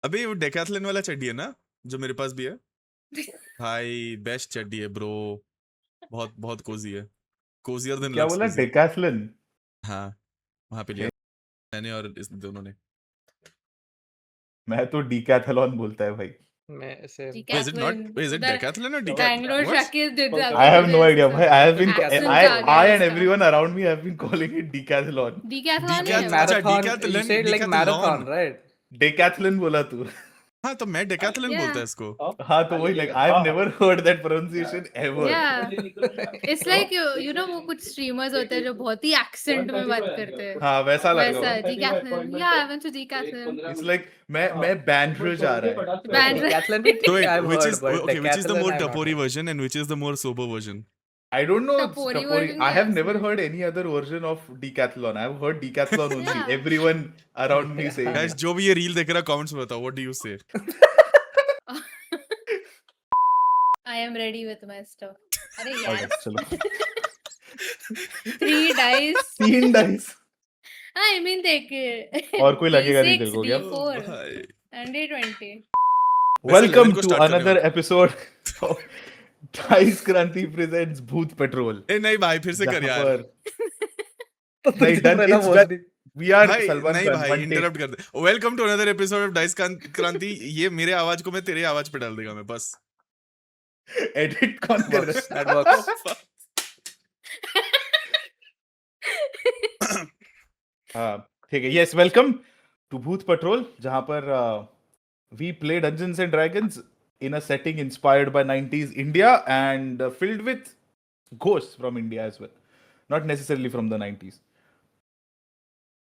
अबे वो डेकाथलन वाला चड्डी है ना, जो मेरे पास भी है भाई। बेस्ट चड्डी है ब्रो, बहुत बहुत कोजी है, कोजियर देन क्या लक्स बोला? कोजी। डेकाथलन? हाँ, वहां पे लिया मैंने और इस दोनों ने। मैं तो डीकैथलॉन बोलता है भाई। मैं ऐसे Is it not? Is it decathlon or decathlon? Bangalore What? Shakir did that. I have no idea भाई. I have been Decathlon. I and everyone around me have been calling it decathlon. Decathlon Decathlon. है marathon. decathlon, You said like decathlon. marathon, right? Decathlon बोला तू? हाँ तो मैं decathlon Yeah. बोलता है इसको। हाँ तो वही like I've never heard that pronunciation ever. Yeah. It's like you know वो कुछ streamers होते हैं जो बहुत ही accent में बात करते हैं। हाँ वैसा लग वैसा रहा है है. decathlon. Yeah, I went to decathlon. It's like मैं बैंड्रो जा रहा है. Bandra. Decathlon भी So ठीक wait, I've which heard, is but okay? Which is the decathlon more I've not tapori heard. version and which is the more sober version? I don't know. Tapori Tapori. version I have क्या never है? heard any other version of decathlon. I've heard decathlon only. Yeah. Everyone around me saying Guys, it. जो भी ये reel देख रहा है comments में बताओ, what do you say? I am ready with my stuff. अरे Okay, यार चलो. 3 dice. 3 dice. I mean देख और कोई लगेगा नहीं तेरे को क्या? D4 भाई। and D20. Welcome level को to start करने another वाला। episode of Dice Kranti presents Bhoot Patrol. ए नहीं भाई, फिर से कर जहाँ यार। पर तो नहीं, तुम done, रहना it's बोल done. दी। We are भाई Salman नहीं Khan. भाई, One take. इंटरप्ट कर दे। Welcome to another episode of dice Kranti. ये मेरे आवाज को मैं तेरे आवाज पे डाल देगा मैं बस। Edit कौन कर Works, रहा that works. है? हाँ, ठीक है. Yes, welcome to Bhoot Patrol, जहाँ पर we play Dungeons and Dragons in a setting inspired by 90s India and filled with ghosts from India as well. Not necessarily from the 90s.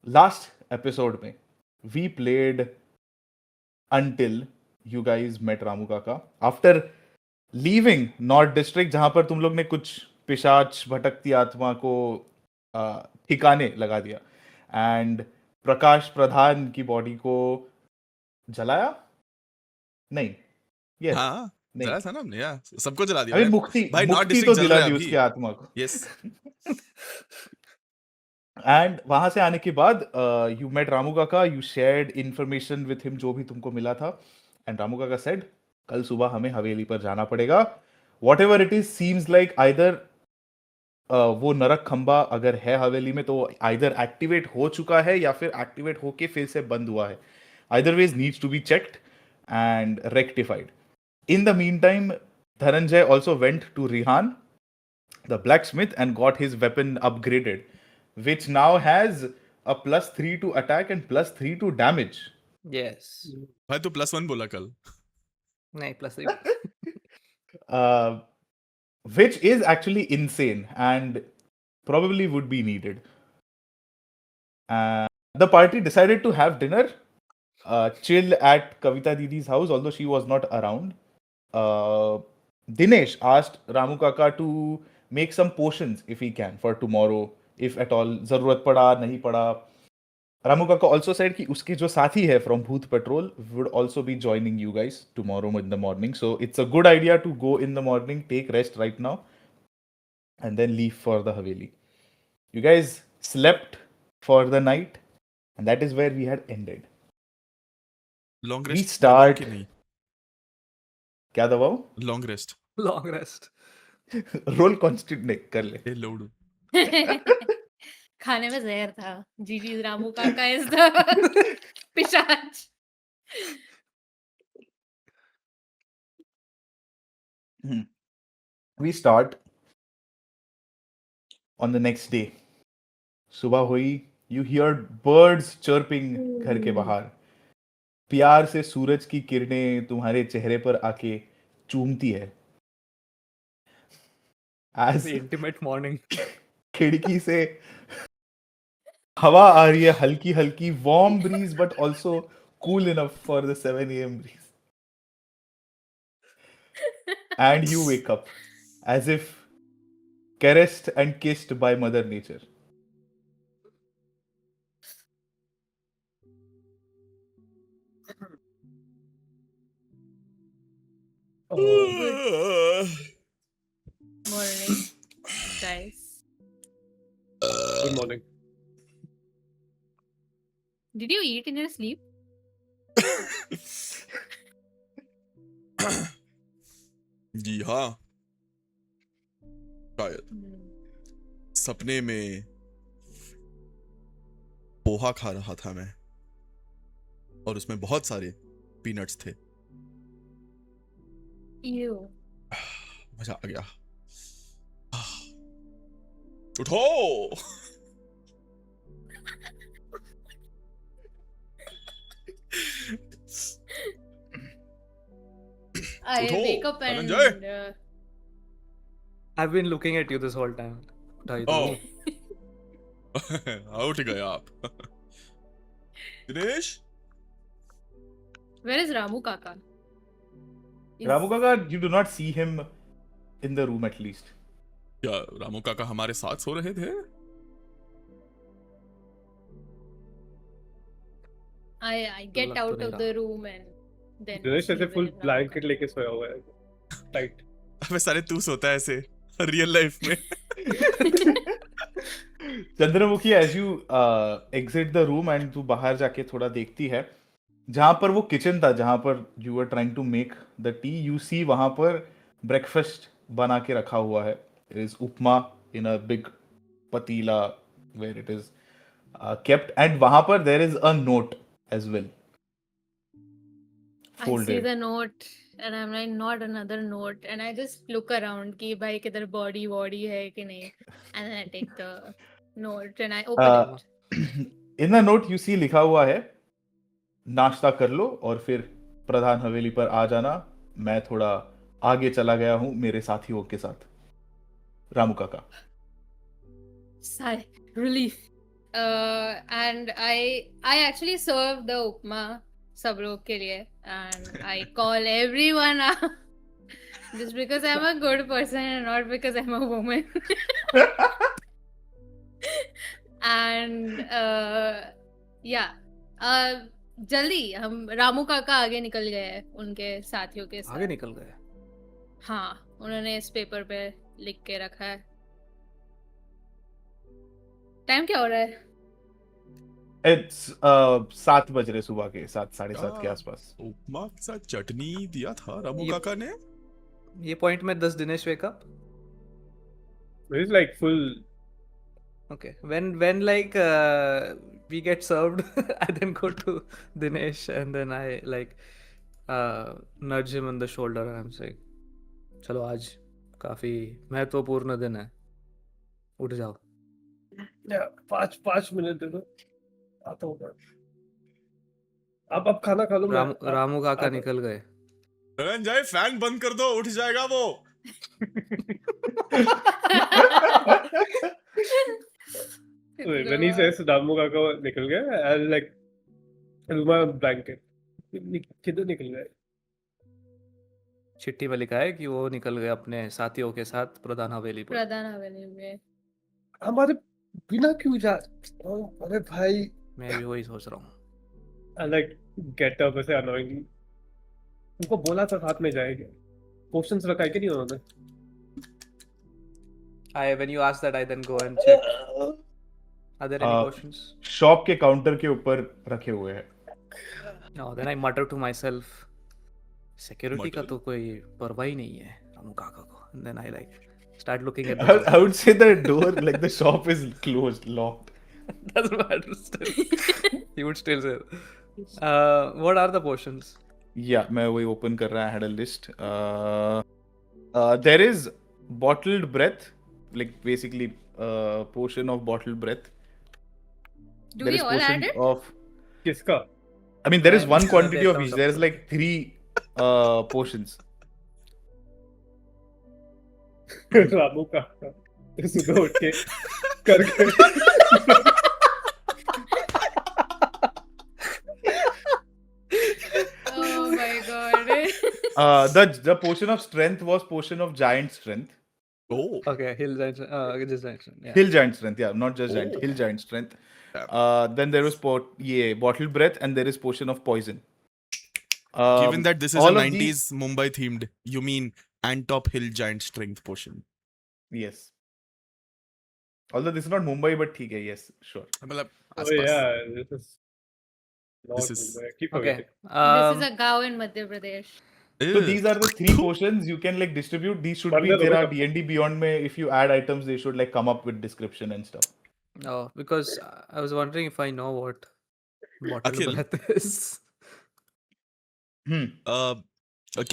Last episode में we played until you guys met Ramu Kaka. After leaving North District, जहाँ पर तुम लोग ने कुछ पिशाच भटकती आत्मा को ठिकाने लगा दिया एंड प्रकाश प्रधान की बॉडी को जलाया नहीं yes हाँ, नहीं जला था ना हमने यार, सबको जला दिया अभी भाई। मुक्ति भाई, North मुक्ति District तो जल दिला रहा है दी अभी। उसकी आत्मा को यस। एंड वहां से आने के बाद यू मेट रामू काका, you shared information with him जो भी तुमको मिला था एंड रामू काका सेड कल सुबह हमें हवेली पर जाना पड़ेगा. What ever it is seems like either वो नरक खंबा अगर है हवेली में तो आइदर एक्टिवेट हो चुका है या फिर एक्टिवेट होके फिर से बंद हुआ है. Either ways needs to be checked and rectified. In the meantime Dhananjay also went to Rihan the blacksmith and got his weapon upgraded, which now has a +3 to attack and +3 to damage. Yes. भाई तू +1 बोला कल। नहीं plus 3. Which is actually insane and probably would be needed. The party decided to have dinner, chill at Kavita Didi's house, although she was not around. Dinesh asked Ramu Kaka to make some potions if he can for tomorrow, if at all जरूरत पड़ा नहीं पड़ा. Ramu Kaka also said कि उसके जो साथी है from Bhoot Patrol would also be joining you guys tomorrow in the morning. So it's a good idea to go in the morning, take rest right now, and then leave for the Haveli. You guys slept for the night, and that is where we had ended. Long We rest start. कि नहीं? क्या दबाओ? Long rest. Long rest. Roll constant नहीं कर ले. A load. खाने में जहर था. जीजी रामू काका इज द पिशाच. We start on the next day. सुबह हुई, you hear birds chirping घर के बाहर. प्यार से सूरज की किरणें तुम्हारे चेहरे पर आके चूमती है. As The intimate morning. खिड़की से हवा आ रही है हल्की हल्की, warm breeze but also cool enough for the 7 a.m. breeze. And you wake up as if caressed and kissed by Mother Nature. Morning, guys. Good morning. Did you eat in your sleep? जी हाँ, शायद सपने में पोहा खा रहा था मैं, और उसमें बहुत सारे पीनट्स थे। Ew. मजा आ गया। उठो। I उठो, wake up Dhananjay. and I've been looking at you this whole time. ढाई दो। Oh. उठ गए आप। Dinesh, where is Ramu Kaka? Is- Ramu Kaka, you do not see him in the room at least. क्या रामू काका हमारे साथ सो रहे थे? I get लग तो out नहीं of रहा। the room and then Dinesh ऐसे see full where Ramu blanket Kaka- लेके सोया हुआ है, टाइट। अबे साले तू सोता है ऐसे रियल लाइफ में? Chandramukhi, as you exit the room and तू बाहर जाके थोड़ा देखती है, जहां पर वो किचन था, जहां पर you were trying to make the tea, you see वहां पर breakfast बना के रखा हुआ है. There is upma in a big patila where it is kept, and वहां पर there is a note as well. I see Folded. the note and I'm like, not another note, and I just look around कि भाई किधर body है कि नहीं, and then I take the note and I open it. In the note you see लिखा हुआ है, नाश्ता कर लो और फिर प्रधान हवेली पर आ जाना, मैं थोड़ा आगे चला गया हूँ मेरे साथियों के साथ. रामू काका. Sigh, relief. And I actually serve the upma सब लोग के लिए, and I call everyone up just because I'm a good person and not because I'm a woman. And yeah, जल्दी हम रामू काका आगे निकल गए हैं उनके साथियों के साथ. आगे निकल गए। हाँ, उन्होंने इस पेपर पे लिख के रखा है. टाइम क्या हो रहा है? It's 7 बज रहे सुबह के, 7 7:30 के आसपास. उपमा के साथ चटनी दिया था रामू ये- काका ने। ये पॉइंट में 10 Dinesh wake up. It's like full. Okay. When like we get served, I then go to Dinesh and then I like nudge him on the shoulder and I'm saying, चलो आज काफी महत्वपूर्ण दिन है, उठ जाओ। Yeah, 5 मिनट दे दो, आता हूँ मैं। आप खाना खा लो। रामू काका निकल गए। धनंजय फैन बंद कर दो, उठ जाएगा वो। When he says रामू काका निकल गया, I'll like my blanket. किधर निकल गए? चिट्ठी में लिखा है कि वो निकल गए अपने साथियों के साथ प्रधान हवेली पर। प्रधान हवेली में। हमारे बिना क्यों जा? अरे भाई। मैं भी वही सोच रहा हूँ। I like get up ऐसे annoying. उनको बोला था साथ में जाएंगे। Potions रखा है कि नहीं उन्होंने? When you ask that, I then go and check. Are there any potions? Shop के काउंटर के ऊपर रखे हुए हैं. No, then I mutter to myself, security का Mutter. तो कोई परवाह ही नहीं है रामू काका को. And then I like start looking at the door. I would say the door, like the shop is closed, locked. Doesn't matter still. He would still say. What are the potions? Yeah, मैं वही open कर रहा. I had a list. There is bottled breath, like basically potion of bottled breath. Do There we is all potion add it? of. किसका? I mean, there is one quantity There of comes each. up There is to- like 3 potions. Ramu काका सुबह उठ के करके Oh my god. The potion of strength was potion of giant strength. Oh, Okay, hill giant. Just giant. Yeah. Hill giant strength, yeah, not just giant. Oh. Hill giant strength. Damn. Then there was bottled breath, and there is potion of poison. given that this is a all of 90s these- Mumbai themed, you mean Antop Hill Giant Strength Potion? Yes. Although this is not Mumbai, but ठीक है, yes, sure. मतलब Oh आसपास। yeah, this is not This is- Mumbai. I keep Okay. forgetting. This is a गांव in Madhya Pradesh. So these are the 3 potions you can like distribute. These should be there are D&D Beyond में if you add items they should like come up with description and stuff. Oh, because I was wondering if I know what bottle Akhil. breath is.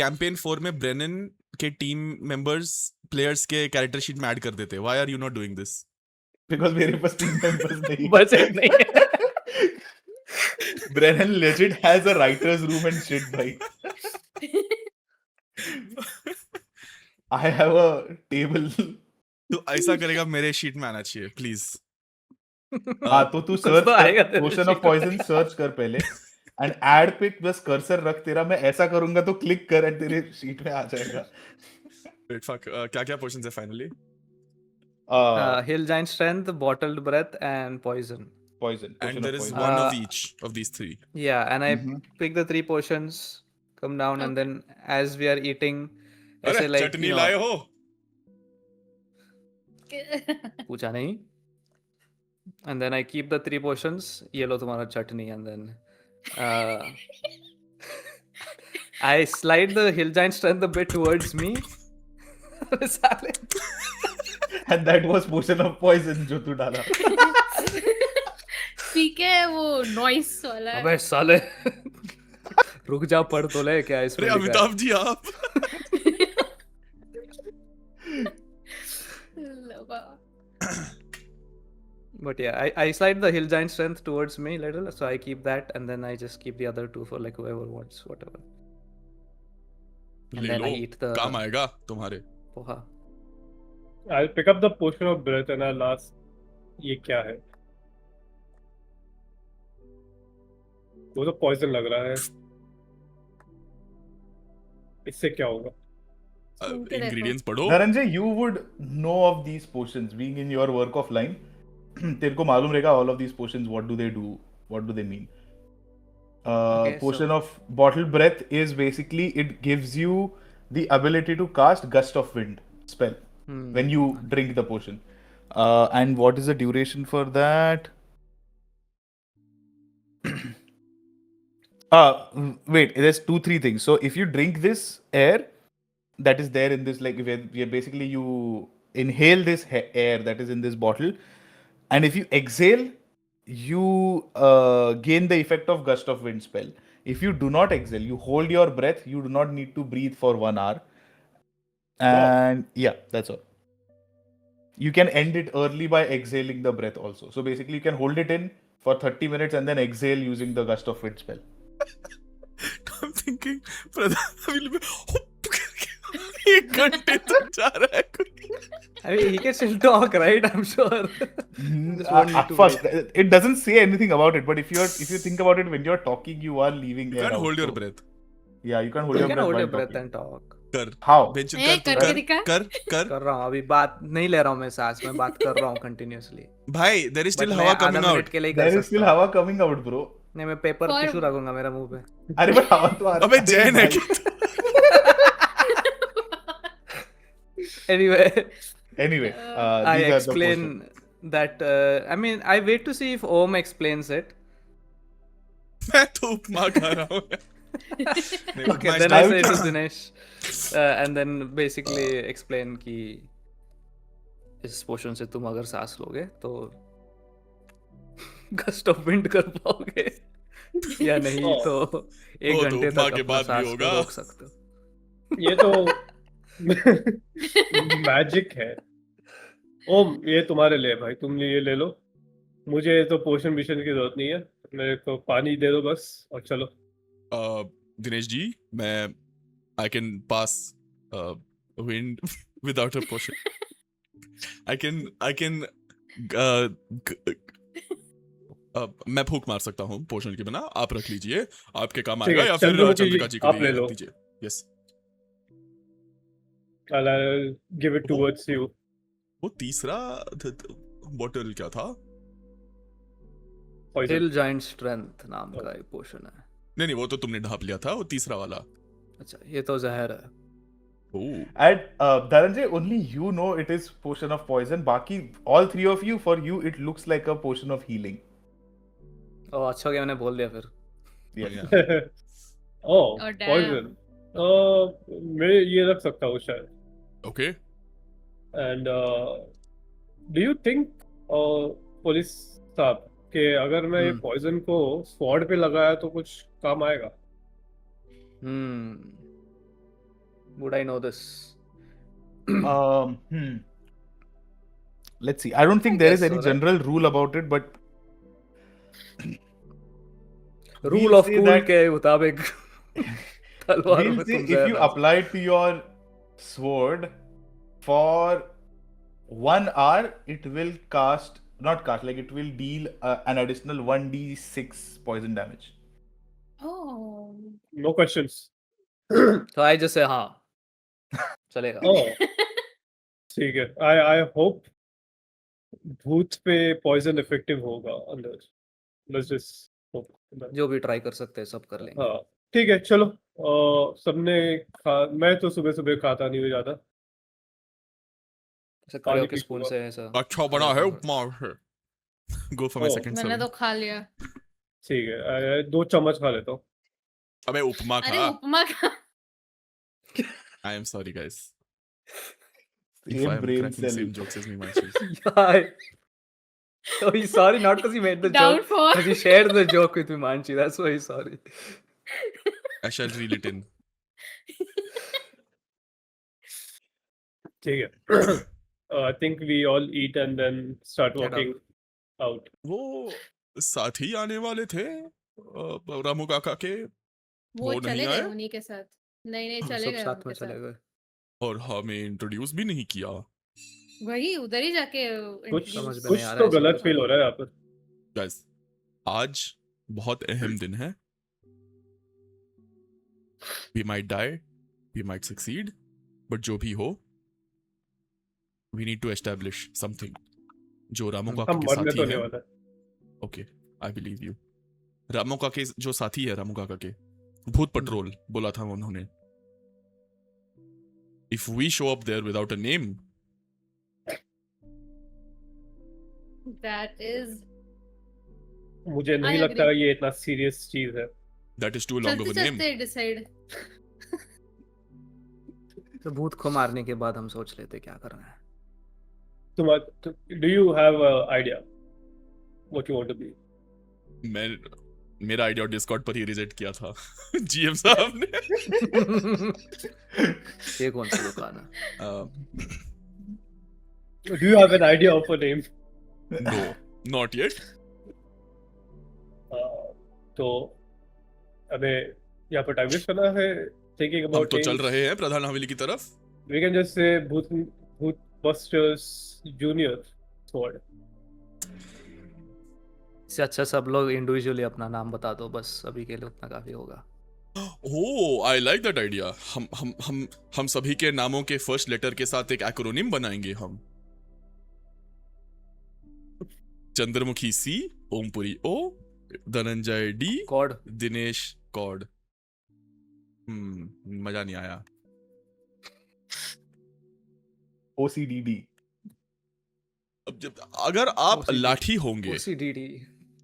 Campaign 4 में Brennan के team members players के character sheet में add कर देते. Why are you not doing this? Because मेरे पास team members नहीं. Budget नहीं है. Brennan legit has a writer's room and shit, bhai. I have a table. तो ऐसा करेगा मेरे शीट में आना चाहिए प्लीज. हाँ तो तू कुछ सर्च तो आएगा कर तेरे पोशन sheet ऑफ पॉइजन में. सर्च कर पहले एंड ऐड पे बस कर्सर रख तेरा. मैं ऐसा करूंगा तो क्लिक कर एंड तेरे शीट में आ जाएगा. वेट फक क्या क्या पोशंस है finally? Hill Giant Strength, Bottled Breath, and Poison. Poison and there is poison. one of each of these 3. Yeah, and I Mhm. pick the 3 potions, come down, and then as we are eating, अरे ऐसे like chutney you लाए know, हो? पूछा नहीं. And then I keep the 3 potions. ये लो तुम्हारा चटनी, and then I slide the Hill Giant Strength a bit towards me. साले. And that was potion of poison जो तू डाला. पीके वो नॉइस वाला है. अबे साले. रुक जा, पढ़ तो ले क्या इसमें अरे लिखा है. अमिताभ जी आप. लवा. But yeah, I slide the Hill Giant Strength towards me little, so I keep that, and then I just keep the other 2 for like whoever wants, whatever. And ले then low I eat the काम आएगा तुम्हारे. poha. I'll pick up the potion of breath and I'll ask, ये क्या है? वो तो poison लग रहा है. इससे क्या होगा? सुन के देखो. इंग्रेडिएंट्स पढ़ो. Dhananjay you would know of these potions being in your work of line. तेरे को मालूम रहेगा all of these potions what do they do, what do they mean. Okay, Potion so- of bottled breath is basically it gives you the ability to cast gust of wind spell when you drink the potion. And what is the duration for that? Wait, there's 2-3 things. So if you drink this air that is there in this, like basically you inhale this air that is in this bottle, and if you exhale, you gain the effect of gust of wind spell. If you do not exhale, you hold your breath, you do not need to breathe for 1 hour. And yeah, that's all. You can end it early by exhaling the breath also. So basically, you can hold it in for 30 minutes and then exhale using the gust of wind spell. I'm thinking प्रधान एक घंटे तक जा रहा है कोई. I mean, he can still talk, right? I'm sure. Just won't need to First, breathe. it doesn't say anything about it, but if you think about it, when you're talking, you are leaving You air can't out, hold your so- breath. Yeah, you can hold You your can breath hold while your breath talking. and talk. कर. How? बेंचन ए, कर करके दिखा. कर. कर रहा हूँ अभी. बात नहीं ले रहा हूँ मैं सांस में, बात कर रहा हूँ continuously. भाई there is But still मैं हवा आधा coming मिनट out. के लिए ही कर There is सकता still हूँ. हवा coming out, bro. नहीं, मैं पेपर For- टिश्यू रखूंगा मेरा मुंह पे. अरे but हवा तो आ रहा अबे जैन है क्या? Anyway, Anyway, I these are the explain potions. that. I mean, I wait to see if Om explains it. मैं तो उपमा खा रहा हूँ. नहीं, Okay, upma then I is say not- to Dinesh, and then basically explain कि इस पोशन से तुम अगर सांस लोगे तो गस्ट ऑफ विंड कर पाओगे या नहीं तो एक वो तो घंटे उपमा तक के अपना बाद भी सांस को होगा. रोक सकते हो. ये तो मैजिक है. ओम, ये तुम्हारे लिए भाई, तुम ये ले लो. मुझे तो पोशन मिशन की जरूरत नहीं है. मेरे को पानी दे दो बस और चलो. दिनेश जी मैं I can pass wind without a potion. I can मैं फूंक मार सकता हूँ पोशन के बिना. आप रख लीजिए, आपके काम ठीक आएगा. है, या फिर चंद्रमुखी जी, चंद्रिका जी को आप ले लो. दीजिए. Yes. I'll give it towards you. वो तीसरा बॉटल क्या था? Poison. हिल जाइंट स्ट्रेंथ नाम का एक पोशन है. नहीं वो तो तुमने ढाप लिया था. वो तीसरा वाला. अच्छा, ये तो जहर है. ओह. And Dhananjay, only you know it is potion of poison. Baki, all 3 of you, for you, it looks like a potion of healing. ओ अच्छा, क्या मैंने बोल दिया फिर. Yeah. Yeah. Oh, Oh, damn. poison. मैं ये रख सकता हूँ शायद. Okay and do you think police साहब कि अगर मैं ये हम्म पॉइजन को स्वॉर्ड पे लगाया तो कुछ काम आएगा? would I know this? Hmm. Let's see. I don't think I there is guess any so, right? general rule about it, but Rule we'll of say cool that के मुताबिक तलवार we'll में say तुम if जहर you डालो. apply it to your sword for 1 hour, it will like it will deal an additional 1d6 poison damage. Oh. No questions. So I just say हाँ चलेगा. ओह ठीक है. आई होप भूत पे पॉइजन इफेक्टिव होगा अंदर. Let's just hope. जो भी ट्राई कर सकते हैं सब कर लेंगे. हाँ ठीक है चलो. सबने मैं तो सुबह सुबह खाता नहीं हूँ ज्यादा. ऐसे खड़े पानी होके पी स्पून लूंगा. से ऐसा अच्छा बना है खा- upma go for my oh second मैंने तो सर्व खा लिया. ठीक है. 2 चम्मच खा लेता हूँ. अबे उपमा अरे खा उपमा खा. I am sorry guys if Same I am brain cracking cell. same jokes as Mimanshi. Yeah. So he's sorry not because he made the Down joke, for. because he shared the joke with Himanshi. That's why he's sorry. I shall reel it in. ठीक है. I think we all eat and then start Get walking out. वो साथी आने वाले थे रामू काका के वो वो नहीं चले गए आए उन्हीं के साथ. नहीं चले सब गए साथ में उनके चले साथ. गए. और हमें इंट्रोड्यूस भी नहीं किया वही उधर ही जाके कुछ समझ introduce. में नहीं आ कुछ रहा तो है सब गलत कुछ. फील हो रहा है यहाँ पर. गाइस आज बहुत अहम दिन है we might die we might succeed but जो भी हो we need to establish something जो रामू काका हम के मरने साथी तो नहीं हैं वाला. Okay I believe you Ramu काका के जो साथी है रामू काका के भूत पट्रोल बोला था उन्होंने if we show up there without a name That is. मुझे नहीं I लगता agree. ये इतना सीरियस चीज है. That is too long of चलते अ नेम चलते डिसाइड. तो भूत को मारने के बाद हम सोच लेते क्या करना है. Do you have idea what you want to be? मैं मेरा आइडिया डिस्कॉर्ड पर ही रिजेक्ट किया था जीएम साहब ने ये कौन सी दुकान है? Do you have an idea of a name? No not yet तो अबे यहाँ पर टाइम वेस्ट करना है थिंकिंग हम अबाउट तो चल रहे हैं प्रधान हवेली की तरफ वी कैन जस्ट से भूत बस्टर्स जूनियर स्वॉर्ड. इससे अच्छा सब लोग इंडिविजुअली अपना नाम बता दो बस अभी के लिए उतना काफी होगा. ओह आई लाइक दैट आइडिया हम सभी के नामों के फर्स्ट लेटर के साथ एक एक्रोनिम बनाएंगे हम Chandramukhi C Om Puri O Dhananjay D COD. Dinesh COD मजा नहीं आया OCDD. अब अगर आप OCD. लाठी होंगे OCDD.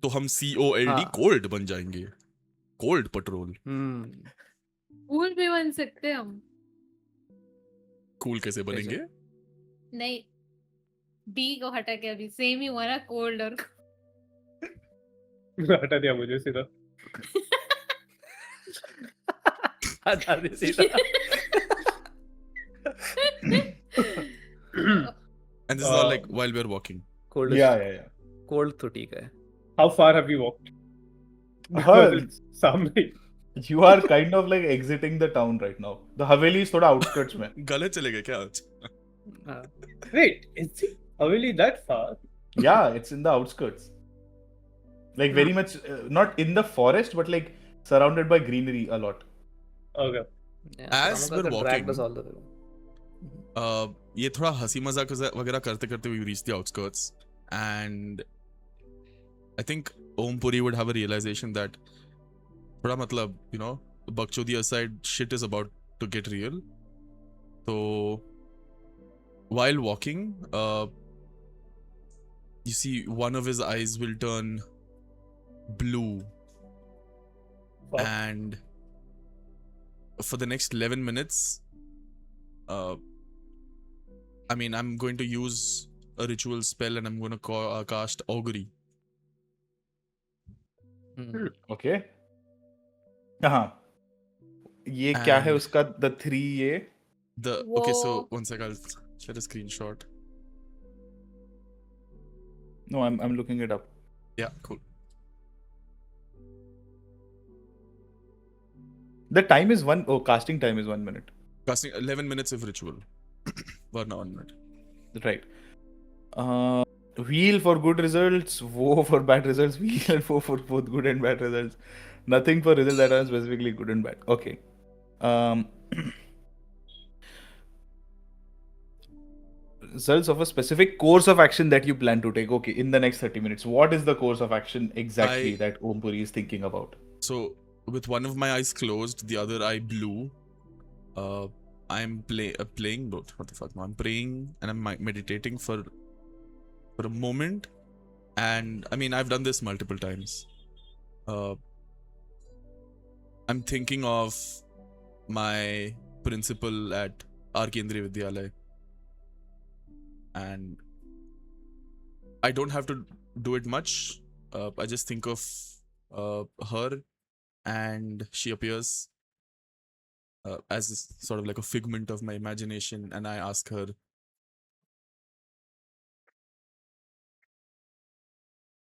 तो हम COLD हाँ. कोल्ड बन जाएंगे कोल्ड पेट्रोल कूल भी बन सकते हम. कूल कैसे बनेंगे नहीं बी को हटा के अभी सेम ही हुआ ना कोल्ड और हटा दिया मुझे सीधा. हटा दे सीधा. and this is all like while we're walking cold. Yeah. Cold तो ठीक है. How far have you walked? सामने. You are kind of like exiting the town right now. The Haveli is थोड़ा outskirts में. गले चले गए क्या आज हाँ. Wait, is it really that far? Yeah, it's in the outskirts. Like very much, not in the forest, but like surrounded by greenery a lot. Okay. Yeah, As Ramuka we're dragged walking, us all the way. ये थोड़ा हंसी मजाक वगैरह करते करते we reached the outskirts and I think Ompuri would have a realization that थोड़ा मतलब you know बकचोदी aside shit is about to get real so while walking you see one of his eyes will turn blue Wow. and for the next 11 minutes, I mean, I'm going to use a ritual spell and I'm going to cast augury. Okay. हाँ, ये क्या है And उसका the 3 ये? okay, so Whoa. one sec, I'll share a screenshot. No, I'm looking it up. Yeah, cool. The time is casting time is 1 minute. Casting 11 minutes of ritual. Varna 1 minute. Right. Wheel for good results, woe for bad results, wheel and woe for both good and bad results. Nothing for results that are specifically good and bad. Okay. Results of a specific course of action that you plan to take. Okay, in the next 30 minutes. What is the course of action exactly that Om Puri is thinking about? So with one of my eyes closed, the other eye blue, I'm playing both. What the fuck? No, I'm praying and I'm meditating for a moment. And I mean, I've done this multiple times. I'm thinking of my principal at R. Kendriya Vidyalaya. And I don't have to do it much. I just think of her, and she appears as sort of like a figment of my imagination, and I ask her,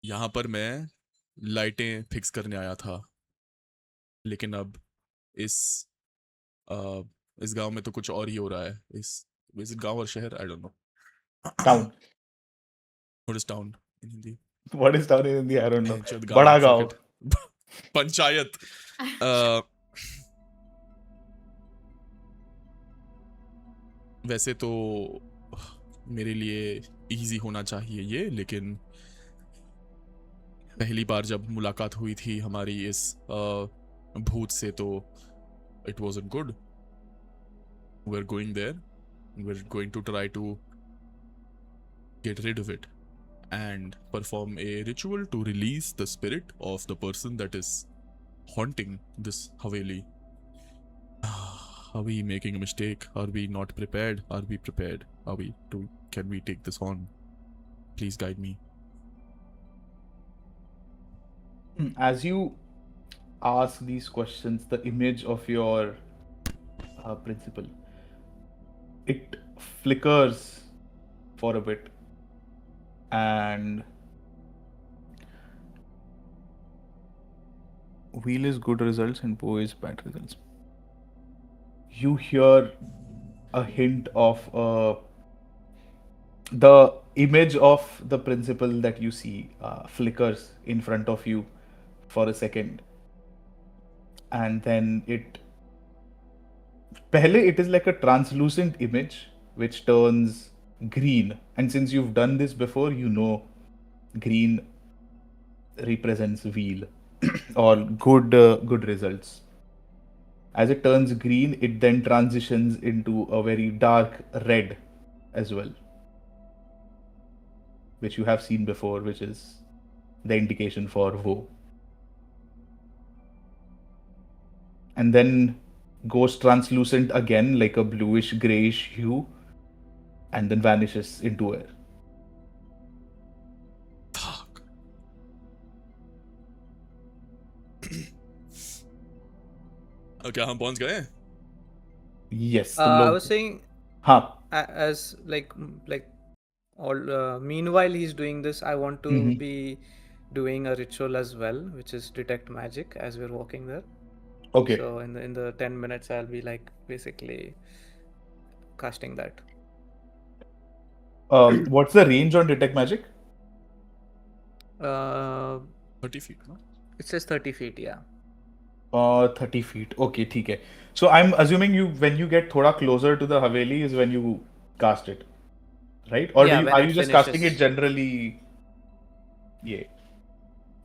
यहाँ पर मैं लाइटें fix करने आया था, लेकिन अब इस गांव में तो कुछ और ही हो रहा है. इस गांव और शहर, I don't know. Town. What is town in Hindi? What is town in Hindi? I don't know. Panchayat, Bada fuck gaon. it. Panchayat. वैसे तो मेरे लिए इजी होना चाहिए ये, लेकिन पहली बार जब मुलाकात हुई थी हमारी इस भूत से, तो it wasn't good. We're going there. We're going to try to get rid of it and perform a ritual to release the spirit of the person that is haunting this Haveli. Are we making a mistake? Are we not prepared? Are we prepared? Can we take this on? Please guide me. As you ask these questions, the image of your principal, it flickers for a bit, and wheel is good results and bow is bad results. You hear a hint of the image of the principal that you see flickers in front of you for a second, and then it is like a translucent image which turns green, and since you've done this before, you know green represents wheel or good results. As it turns green, it then transitions into a very dark red as well, which you have seen before, which is the indication for woe. And then goes translucent again, like a bluish grayish hue, and then vanishes into air. Fuck. Okay, हम पहुंच गए. Yes. I was saying, हाँ. as like all meanwhile he's doing this, I want to be doing a ritual as well, which is detect magic as we're walking there. Okay. So in the 10 minutes I'll be like basically casting that. What's the range on detect magic? 30 feet, no? It says 30 feet, yeah. 30 feet. Okay, ठीक है. So I'm assuming when you get thoda closer to the Haveli is when you cast it, right? Or Yeah, are you just casting it finishes. generally? Yeah.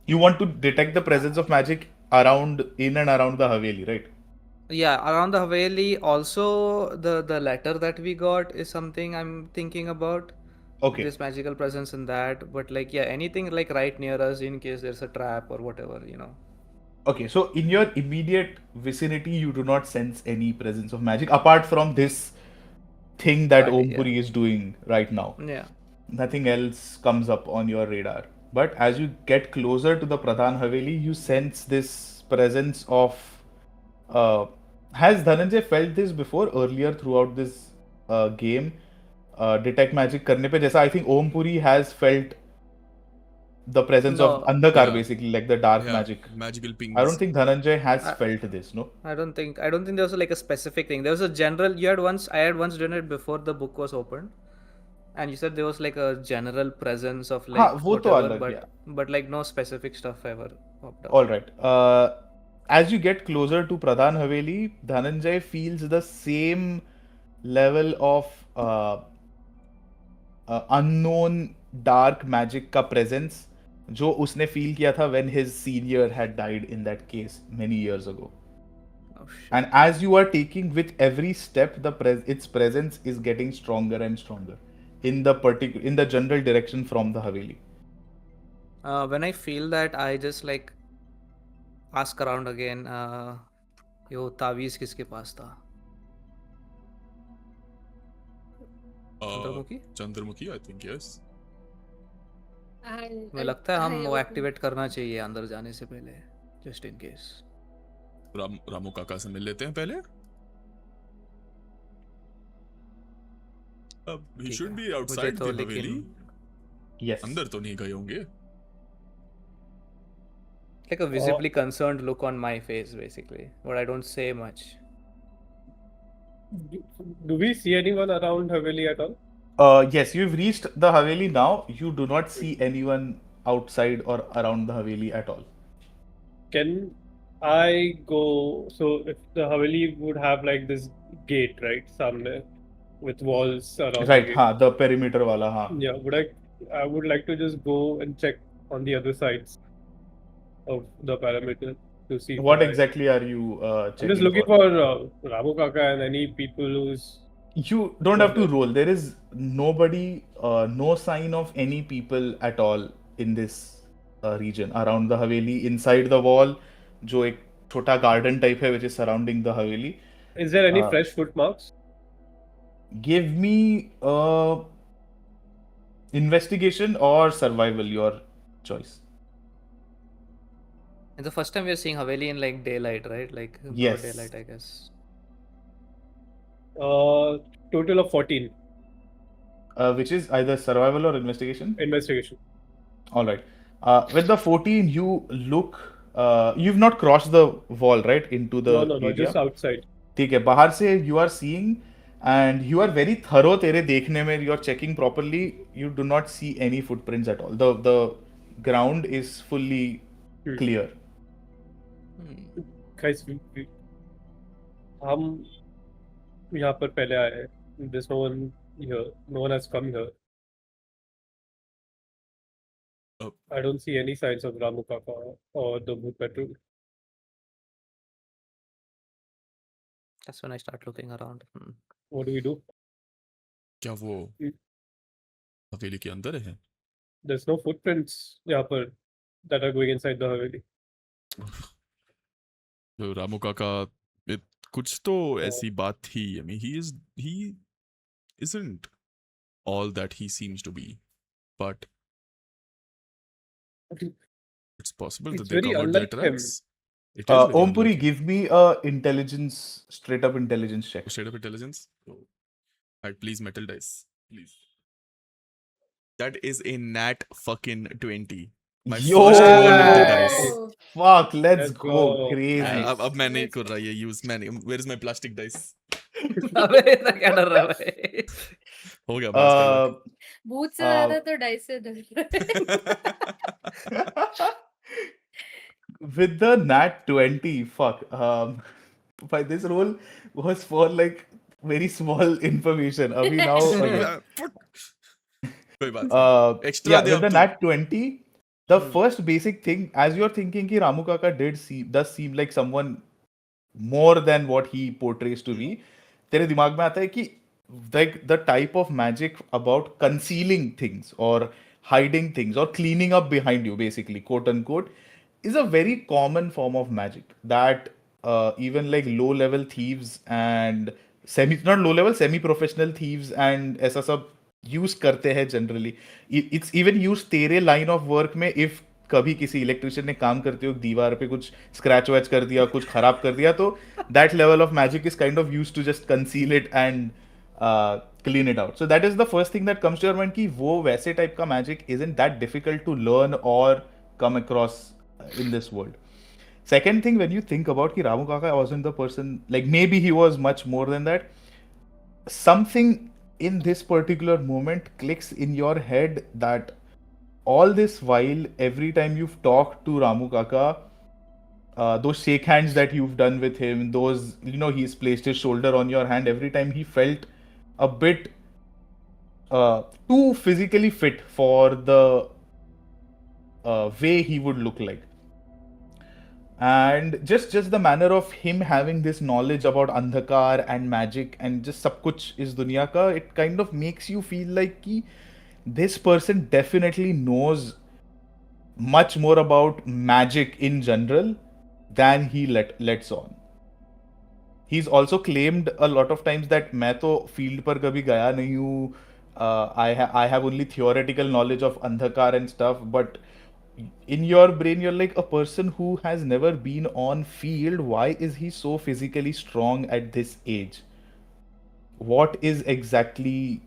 You want to detect the presence of magic in and around the Haveli, right? Yeah, around the Haveli. Also, the letter that we got is something I'm thinking about. Okay. There's magical presence in that, but like, yeah, anything like right near us in case there's a trap or whatever, you know. Okay, so in your immediate vicinity, you do not sense any presence of magic apart from this thing that Party, Om yeah. Puri is doing right now. Yeah. Nothing else comes up on your radar. But as you get closer to the Pradhan Haveli, you sense this presence of. Uh, has Dhananjay felt this before earlier throughout this game? Detect magic करने पे जैसा I think Om Puri has felt the presence of No, Andhakar Yeah. basically, like the dark Yeah. magic. Magical pings. I don't think Dhananjay has I- felt this, no? I don't think there was like a specific thing. There was a general. I had once done it before the book was opened, and you said there was like a general presence of हाँ like वो तो whatever, अलग, yeah. but like no specific stuff ever popped up. All right. As you get closer to Pradhan Haveli, Dhananjay feels the same level of unknown dark magic का presence जो उसने feel किया था when his senior had died in that case many years ago. Oh shit. And as you are taking with every step, its presence is getting stronger and stronger in the general direction from the Haveli. When I feel that, I just like ask around again. Yo, तावीज़ किसके पास था? Chandramukhi? Chandramukhi, I think, yes. And मुझे लगता है हम I वो open- activate करना चाहिए अंदर जाने से पहले, just in case. रामू काका से मिल लेते हैं पहले. अब he ठीक should है. be मुझे outside तो the हवेली. लेकिन Yes. अंदर तो नहीं गए होंगे. like a visibly concerned look on my face basically, but I don't say much. Do we see anyone around Haveli at all? Yes, you've reached the Haveli now. You do not see anyone outside or around the Haveli at all. Can I go? So if the Haveli would have like this gate, right, सामने, with walls around Right, the gate. हाँ, the perimeter वाला, हाँ. Yeah, I would like to just go and check on the other sides of the perimeter to see. if What I- exactly are you I'm checking just looking for? for Ramu Kaka and any people who's. You don't have to roll. There is nobody, no sign of any people at all in this region around the Haveli. Inside the wall, जो एक छोटा garden type है which is surrounding the Haveli. Is there any Uh, fresh footmarks? Give me investigation or survival, your choice. It's the first time we're seeing Haveli in like daylight, right? Like broad Yes. daylight, I guess. Total of 14 Which is either survival or investigation. investigation. All right. With the 14, you look. You've not crossed the wall, right, into the No, area. just outside. ठीक है, बाहर से you are seeing and you are very thorough. तेरे देखने में you are checking properly. You do not see any footprints at all. The ground is fully clear. Guys, हम यहाँ पर पहले आए हैं. There's no one here. No one has come here. I don't see any signs of Ramu Kaka or the Bhoot Patrol. That's when I start looking around. What do we do? क्या वो हवेली के अंदर है? There's no footprints यहाँ पर that are going inside the Haveli. तो रामू काका कुछ तो ऐसी बात थी. I mean, he isn't all that he seems to be, but it's possible It's that they very covered their unlike him. tracks. It is very Om Puri, unlike him. give me a straight up intelligence check. Straight up intelligence. Alright, please metal dice, please. That is a nat fucking 20. My Yo! first roll with the dice. Oh, Fuck, let's Let's go. go. Crazy. अब मैं नहीं कर रहा ये use मैंने. Where is my plastic dice? अबे ऐसा क्या डर रहा है भाई? हो गया blast भूत से ज्यादा तो डाइस से डर रहा है। With the nat 20, fuck. By this roll was for like very small information. Abhi now. कोई बात नहीं. Extra Yeah, they with the अब तू. nat 20, the first basic thing, as you're thinking ki Ramu Kaka does seem like someone more than what he portrays to be, तेरे दिमाग में आता है कि like the type of magic about concealing things or hiding things or cleaning up behind you, basically, quote unquote, is a very common form of magic that even like low level thieves and not low level, semi professional thieves and ऐसा सब use करते हैं generally. It's even used तेरे line of work में if कभी किसी electrician ने काम करते हो दीवार पे कुछ स्क्रैच वैच कर दिया, कुछ खराब कर दिया, तो that level of magic is kind of used to just conceal it and clean it out. So that is the first thing that comes to your mind कि वो वैसे type का magic isn't that difficult to learn or come across in this world. Second thing, when you think about ki Ramu Kaka wasn't the person, like maybe he was much more than that. Something in this particular moment clicks in your head that all this while, every time you've talked to Ramu Kaka, those shake hands that you've done with him, those, you know, he's placed his shoulder on your hand, every time he felt a bit too physically fit for the way he would look like. And just the manner of him having this knowledge about Andhakar and magic and just sab kuch is dunya ka, it kind of makes you feel like ki this person definitely knows much more about magic in general than he lets on. He's also claimed a lot of times that मैं तो field पर कभी गया नहीं हूँ, I have only theoretical knowledge of Andhakar and stuff, but in your brain you're like, a person who has never been on field, why is he so physically strong at this age? What is exactly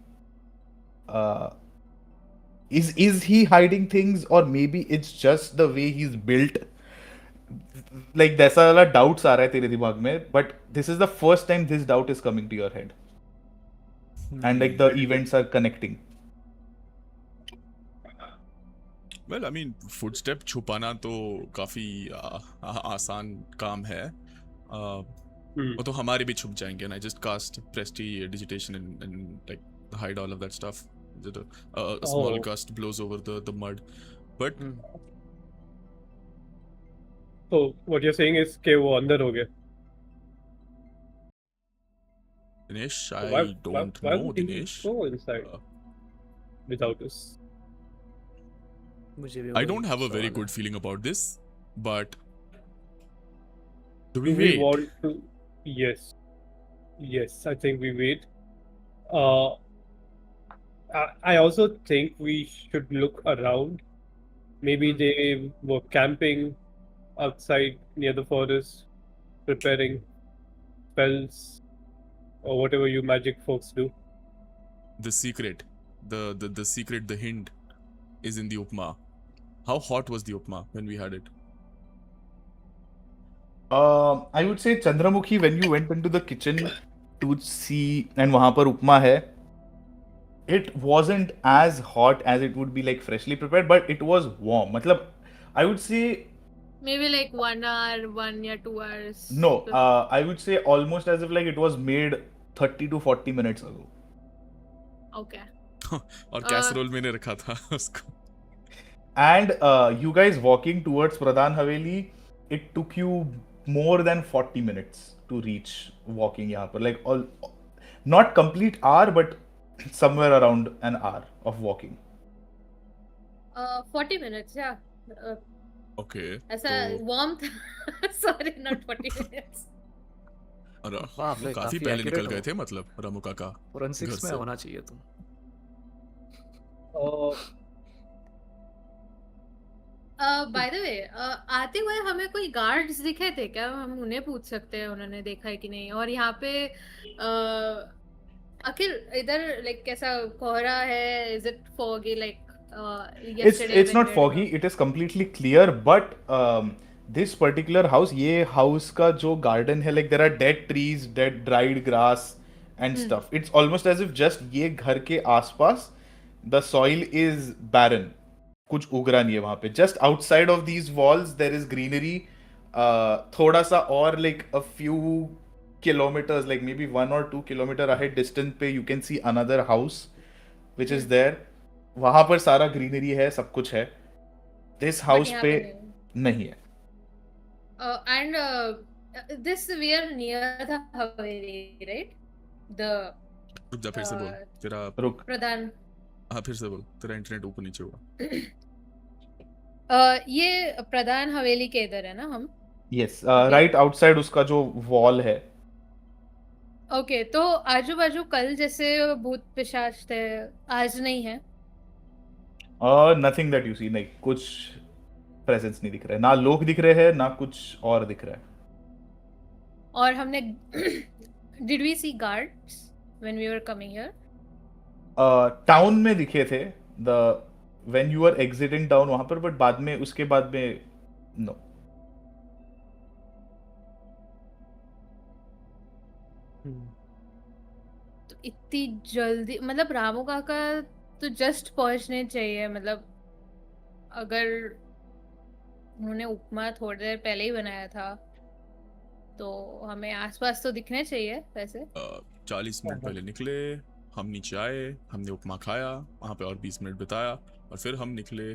is he hiding things, or maybe it's just the way he's built? Like ऐसा वाला doubts आ रहा है तेरे दिमाग में, but this is the first time this doubt is coming to your head and like the events are connecting. Well, I mean, footstep छुपाना तो काफी आसान काम है. वो तो हमारे भी छुप जाएंगे, and I just cast prestidigitation and like hide all of that stuff. A small gust blows over the mud, but So what you're saying is कि वो अंदर हो गया. Dinesh, So I don't why know, would he Dinesh. go inside without us? मुझे भी I वही don't have a very सवाल good है. feeling about this, but do Do we we wait? want to? Yes, I think we wait. Uh, I also think we should look around. Maybe they were camping outside near the forest, preparing spells or whatever you magic folks do. The secret, the secret, the hint is in the upma. How hot was the upma when we had it? I would say Chandramukhi, when you went into the kitchen to see and वहाँ पर उपमा है, it wasn't as hot as it would be like freshly prepared, but it was warm. मतलब I would say Maybe like 1 hour, 1 or 2 hours. no. I would say almost as if like it was made 30 to 40 minutes ago. Okay. और casserole मैंने रखा था उसको. And you guys walking towards Pradhan Haveli, it took you more than 40 minutes to reach walking यहाँ पर. Like not complete hour, but somewhere around an hour of walking. 40 minutes, yeah. Okay. ऐसा तो warmth. Sorry, not 40 minutes. और बाप रे, काफी काफी पहले accurate निकल गए हो. थे, मतलब रामू काका घर फोरेंसिक्स में से. होना चाहिए तुम. बाय द वे, आते हुए हमें कोई गार्ड्स दिखे थे क्या? हम उन्हें पूछ सकते हैं उन्होंने देखा है कि नहीं. और यहाँ पे आखिर इधर लाइक कैसा कोहरा है? Is it foggy like yesterday It's when not we were foggy. It is completely clear. But this particular house, ये house का जो garden है, like there are dead trees, dead dried grass and stuff. It's almost as if just ये घर के आसपास the soil is barren. कुछ उग रहा नहीं है वहाँ पे. Just outside of these walls there is greenery. थोड़ा सा और like a few kilometers, like maybe 1 or 2 kilometer ahead distance पे you can see another house which is there. वहां पर सारा ग्रीनरी है, सब कुछ है. दिस but हाउस यहाँ पे पे नहीं है. and this we are near the Haveli, right? The रुक जा, फिर से बोल. तेरा रुक. Pradhan. हाँ, फिर से बोल. तेरा इंटरनेट ऊपर नीचे हुआ. ये प्रधान हवेली के इधर है ना हम? यस, अभी? राइट आउटसाइड उसका जो वॉल है. ओके, तो आजू बाजू कल जैसे भूत पिशाच थे, आज नहीं है? Nothing that you see. नहीं, कुछ प्रेजेंस नहीं दिख रहा है, ना लोग दिख रहे हैं ना कुछ और दिख रहा है. और हमने did we see guards when we were coming here? Town में दिखे थे the when you are exiting town वहां पर, बट बाद में उसके बाद में नो. तो इतनी जल्दी, मतलब रामू काका तो जस्ट पहुंचने चाहिए, मतलब अगर उन्होंने उपमा थोड़ी देर पहले ही बनाया था तो हमें आसपास तो दिखने चाहिए वैसे. 40 मिनट पहले निकले, हम नीचे आए, हमने उपमा खाया, वहां पे और 20 मिनट बिताया और फिर हम निकले.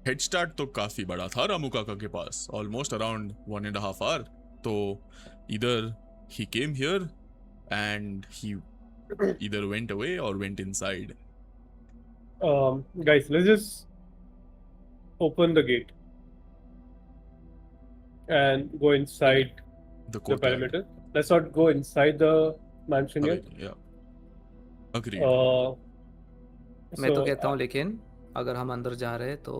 हेड स्टार्ट तो काफी बड़ा था रामू काका के पास, ऑलमोस्ट अराउंड 1.5 आवर. तो इधर ही came here and he either went away or went inside. Guys, let's just open the gate and go inside The the courtyard. perimeter. Let's not go inside the mansion yet. Okay, yeah. Agreed. मैं तो So, कहता हूँ लेकिन अगर हम अंदर जा रहे हैं तो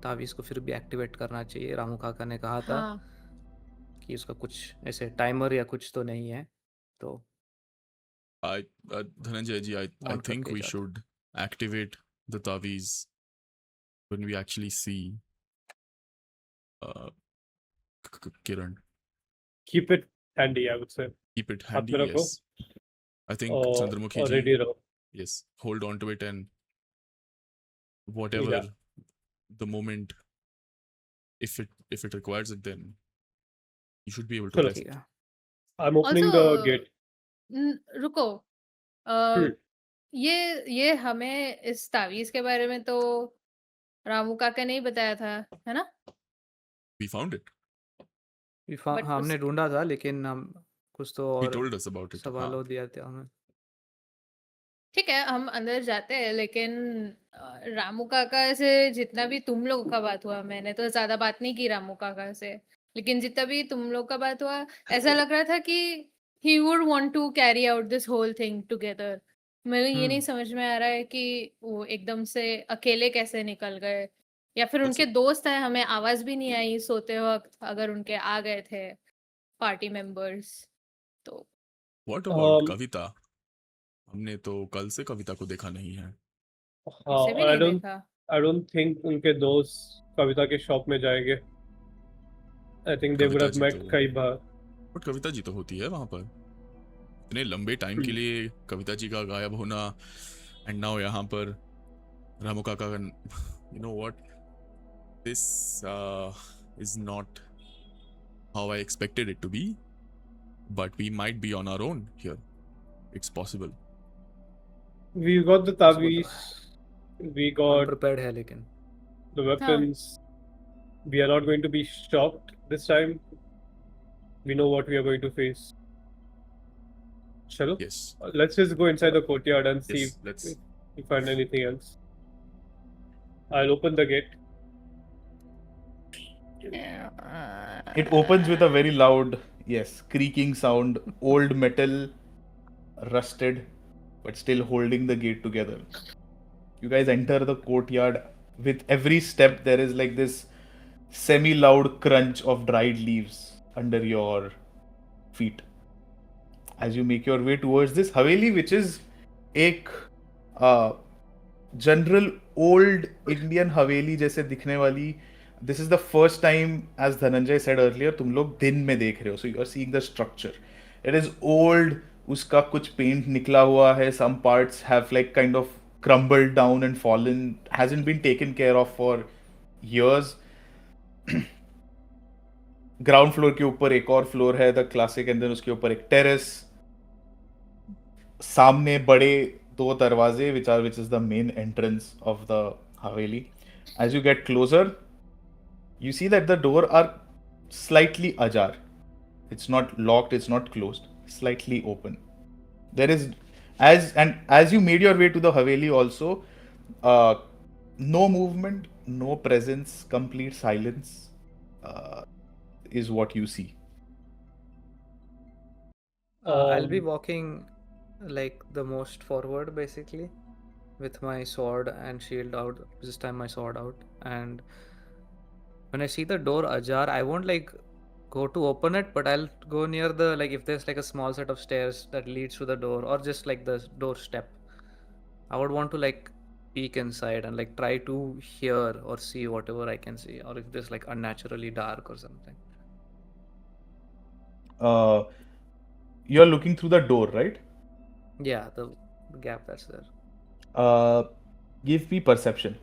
तावीज़ को फिर भी एक्टिवेट करना चाहिए. रामू काका ने कहा था हाँ, कि उसका कुछ ऐसे टाइमर या कुछ तो नहीं है, तो Dhananjay ji, I on think करके we जाते. should activate the Taviz when we actually see uh, Kiran. keep it handy, I would say. Keep it हाथ handy, में रखो yes. I think और Chandramukhi ji, ready रहो. yes, hold on to it and whatever Yeah. the moment, if it requires it, then you should be able to चलो. press ठीक it. है. I'm opening the gate. रुको. हम्म. ये हमें इस तावीज के बारे में तो रामू काका ने ही बताया था, है ना? We found it. But हाँ, हमने उस ढूंढा था लेकिन हम कुछ तो He और told us about it. सवालों दिया था हमें. ठीक है, हम अंदर जाते हैं, लेकिन रामू काका से जितना भी तुम लोगों का बात हुआ, मैंने तो ज्यादा बात नहीं की रामू काका से, लेकिन जितना भी तुम लोग का बात हुआ, ऐसा लग रहा था कि he would want to carry out this whole thing together. मेरे ये नहीं समझ में आ रहा है कि वो एकदम से अकेले कैसे निकल गए, या फिर What's उनके it? दोस्त हैं, हमें आवाज भी नहीं आई सोते वक्त अगर उनके आ गए थे पार्टी मेंबर्स तो. What about Um, Kavita? हमने तो कल से कविता को देखा नहीं है. हाँ, इसे भी और नहीं देखा. I don't think उनके दोस्त कविता के शॉप में जाएंगे. I think they would Kavita have ji met तो कई बार. बट कविता जी तो होती है वहां पर. इतने लंबे टाइम के लिए कविता जी का गायब होना एंड नाउ यहाँ पर रामू काका का, you know what, this is not how I expected it to be, but we might be on our own here. It's possible. We got the tavis. We got unprepared है लेकिन. the weapons. We are not going to be shocked this time. We know what we are going to face. Chalo. Yes. Let's just go inside the courtyard and see Yes, let's. if we find anything else. I'll open the gate. It opens with a very loud, yes, creaking sound, old metal, rusted, but still holding the gate together. You guys enter the courtyard. With every step, there is like this semi-loud crunch of dried leaves under your feet. As you make your way towards this Haveli, which is एक general old Indian haveli जैसे दिखने वाली. This is the first time, as Dhananjay said earlier, तुम लोग दिन में देख रहे हो, so you are seeing the structure. It is old. उसका कुछ पेंट निकला हुआ है. Some parts have like kind of crumbled down and fallen, hasn't been taken care of for years. Ground floor के ऊपर एक और फ्लोर है, द क्लासिक, एंड देन उसके ऊपर एक टेरेस. सामने बड़े दो दरवाजे which is the main entrance of the Haveli. As you get closer, you see that the door are slightly ajar. It's not locked, it's not closed, slightly open. There is, as you made your way to the Haveli also, no movement, no presence, complete silence is what you see. I'll be Um, walking like the most forward basically with my sword and shield out. This time my sword out. And when I see the door ajar, I won't like go to open it, but I'll go near the like if there's like a small set of stairs that leads to the door or just like the doorstep. I would want to like peek inside and like try to hear or see whatever I can see, or if there's like unnaturally dark or something. You're looking through the door, right? Yeah, the gap that's there. Give me perception.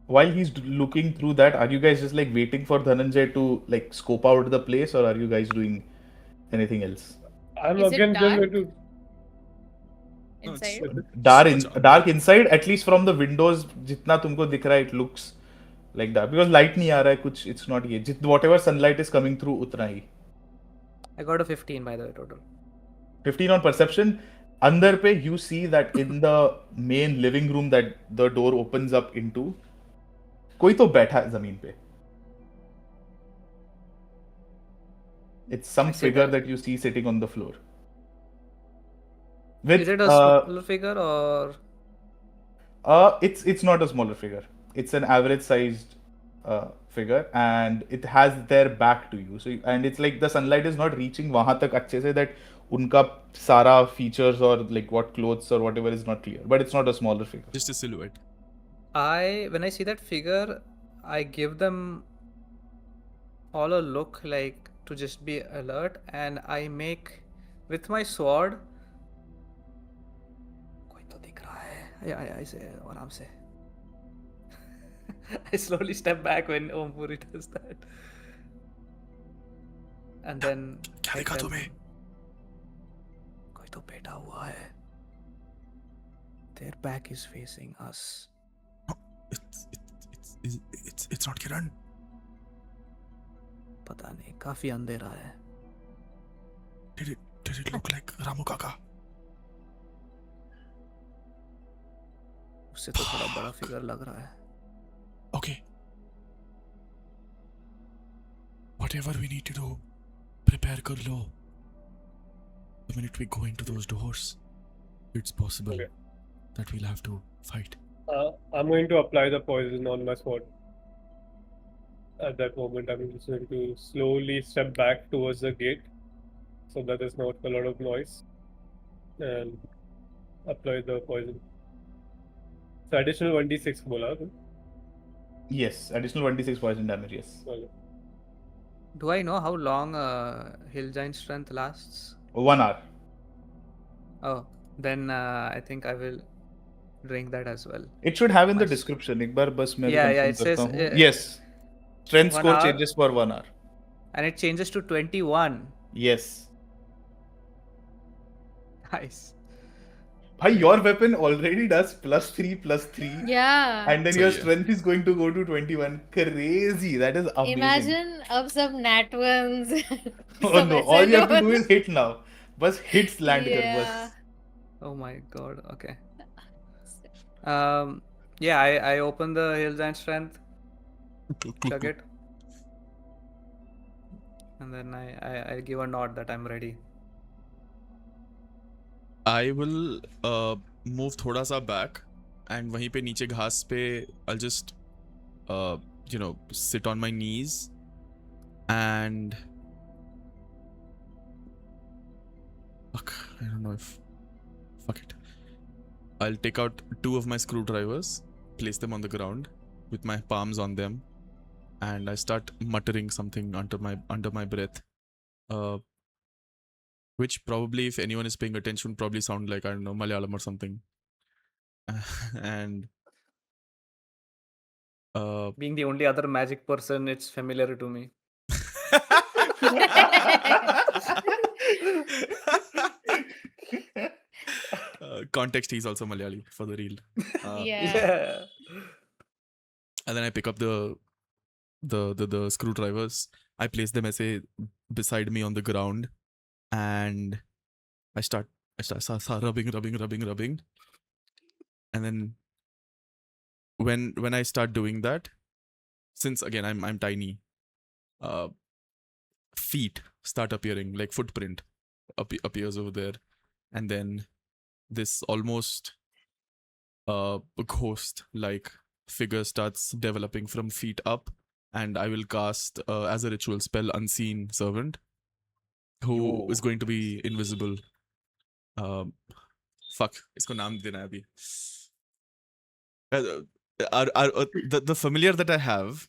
While he's looking through that, are you guys just like waiting for Dhananjay to like scope out the place, or are you guys doing anything else? I'm Is it again just dark? going to. No, it's- Inside? Dark inside, at least from the windows, जितना तुमको दिख रहा है, it looks like that because light नहीं आ रहा है कुछ. It's not ये. Whatever sunlight is coming through, उतना ही. I got a 15 by the way total. 15 on perception. अंदर पे you see that in the main living room that the door opens up into, कोई तो बैठा है जमीन पे. It's some I see figure that. that you see sitting on the floor. With Is it a smaller figure or it's not a smaller figure. It's an average sized figure, and it has their back to you. So and it's like the sunlight is not reaching वहां तक अच्छे से that उनका सारा features or like what clothes or whatever is not clear. But it's not a smaller figure. just a silhouette. when I see that figure, I give them all a look like to just be alert, and I make with my sword. कोई तो दिख रहा है. I say आराम से. I slowly step back when Om Puri does that, and then क्या I देखा tell तुम्हें? them, कोई तो बैठा हुआ है. Their back is facing us. It's not Kiran. पता नहीं, काफी अंधेरा है. Did it look like Ramu Kaka? उससे तो थोड़ा बड़ा फिगर लग रहा है. Okay. Whatever we need to do, prepare कर लो. The minute we go into those doors, it's possible Okay. that we'll have to fight. I'm going to apply the poison on my sword. At that moment, I'm just going to slowly step back towards the gate so that there's not a lot of noise and apply the poison. So additional 1d6 bola. Yes, additional 1d6 poison damage. Yes, Okay. Do I know how long Hill Giant Strength lasts? 1 hour. Oh, then I think I will drink that as well. It should have in the Nice. description. एक बार बस मैं Yeah, confirm it करता says, हूँ. Yes, strength 1 score hour. changes for 1 hour. And it changes to 21. Yes. Nice. Bhai, your weapon already does +3/+3. Yeah. And then So, your yeah. strength is going to go to 21. Crazy. That is amazing. Imagine अब सब nat ones. Oh सब no. ऐसे All you have to do loans. is hit now. बस hits land कर Yeah. बस. Oh my god. Okay. Yeah, I open the Hill Giant Strength, chug it, and then I give a nod that I'm ready. I will move थोड़ा सा back and वहीं पे नीचे घास पे I'll just sit on my knees and fuck, I don't know if fuck it. I'll take out 2 of my screwdrivers, place them on the ground with my palms on them, and I start muttering something under my breath. Which probably, if anyone is paying attention, would probably sound like, I don't know, Malayalam or something. And Being the only other magic person, it's familiar to me. context, he's also Malayali for the real. Yeah. And then I pick up the screwdrivers. I place them ऐसे beside me on the ground, and I start rubbing, and then when I start doing that, since again I'm tiny, feet start appearing, like footprint appears over there, and then this almost ghost like figure starts developing from feet up, and I will cast as a ritual spell Unseen Servant, who is Yo. going to be invisible. Fuck, इसको नाम देना है अभी. The familiar that I have,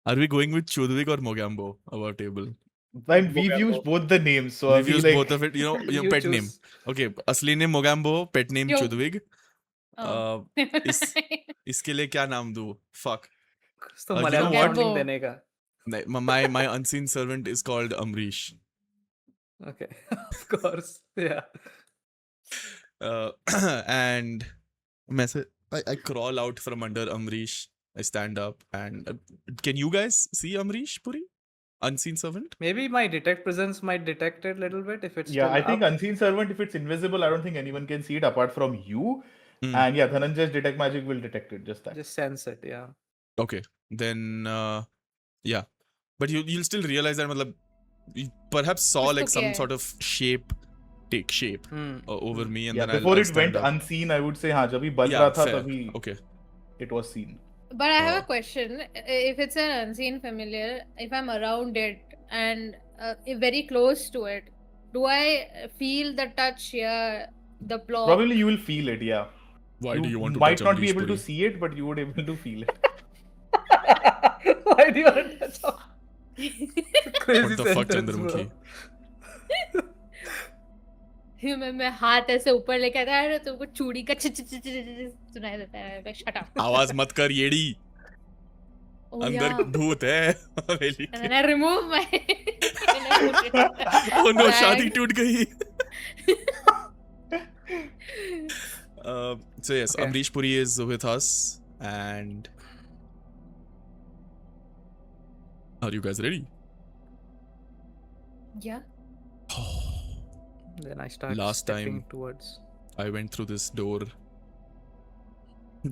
are we going with Chudwig or Mogambo of our table? We've Mogambo. used both the names, so We've I'll be used like, both of it. You know, your You pet choose. name. Okay, असली name Mogambo, pet name Yo. Chudwig. Oh. इसके लिए क्या नाम दूँ? Fuck. तो you know Malayalam what? sounding देने का. नहीं, my unseen servant is called Amrish. Okay, of course, yeah. And I crawl out from under Amrish. I stand up and can you guys see Amrish Puri? Unseen servant? Maybe my detect presence might detect it a little bit if it's yeah, still I think up. Unseen Servant, if it's invisible, I don't think anyone can see it apart from you. Mm. And yeah, Dhananjay's Detect Magic will detect it, just that. Just sense it, yeah. Okay, then yeah, but you'll still realize that मतलब you perhaps saw कुछ like तो some किया है. sort of shape take shape over me, and Yeah, then before I'll it stand went up. unseen, I would say, हाँ, जब भी बज Yeah, रहा था, fair. तभी Okay. it was seen. But I have Oh. a question. If it's an unseen familiar, if I'm around it and if very close to it, do I feel the touch here, the block? Probably you will feel it, yeah. Why do you want to might touch not be Amrish able to Puri? see it, but you would able to feel it. Why do you want to touch off? Crazy What the fuck, sentence, Chandramukhi? मैं हाथ ऐसे ऊपर लेके आता है तुमको चूड़ी का सुनाई देता है. Shut up. आवाज मत कर येड़ी. Oh, अंदर yeah. भूत है हवेली And के. then I remove my. Oh no, bag. शादी टूट गई. So yes, Okay. Amrish Puri is with us, and are you guys ready? Yeah. Then I start Last stepping time- towards. I went through this door.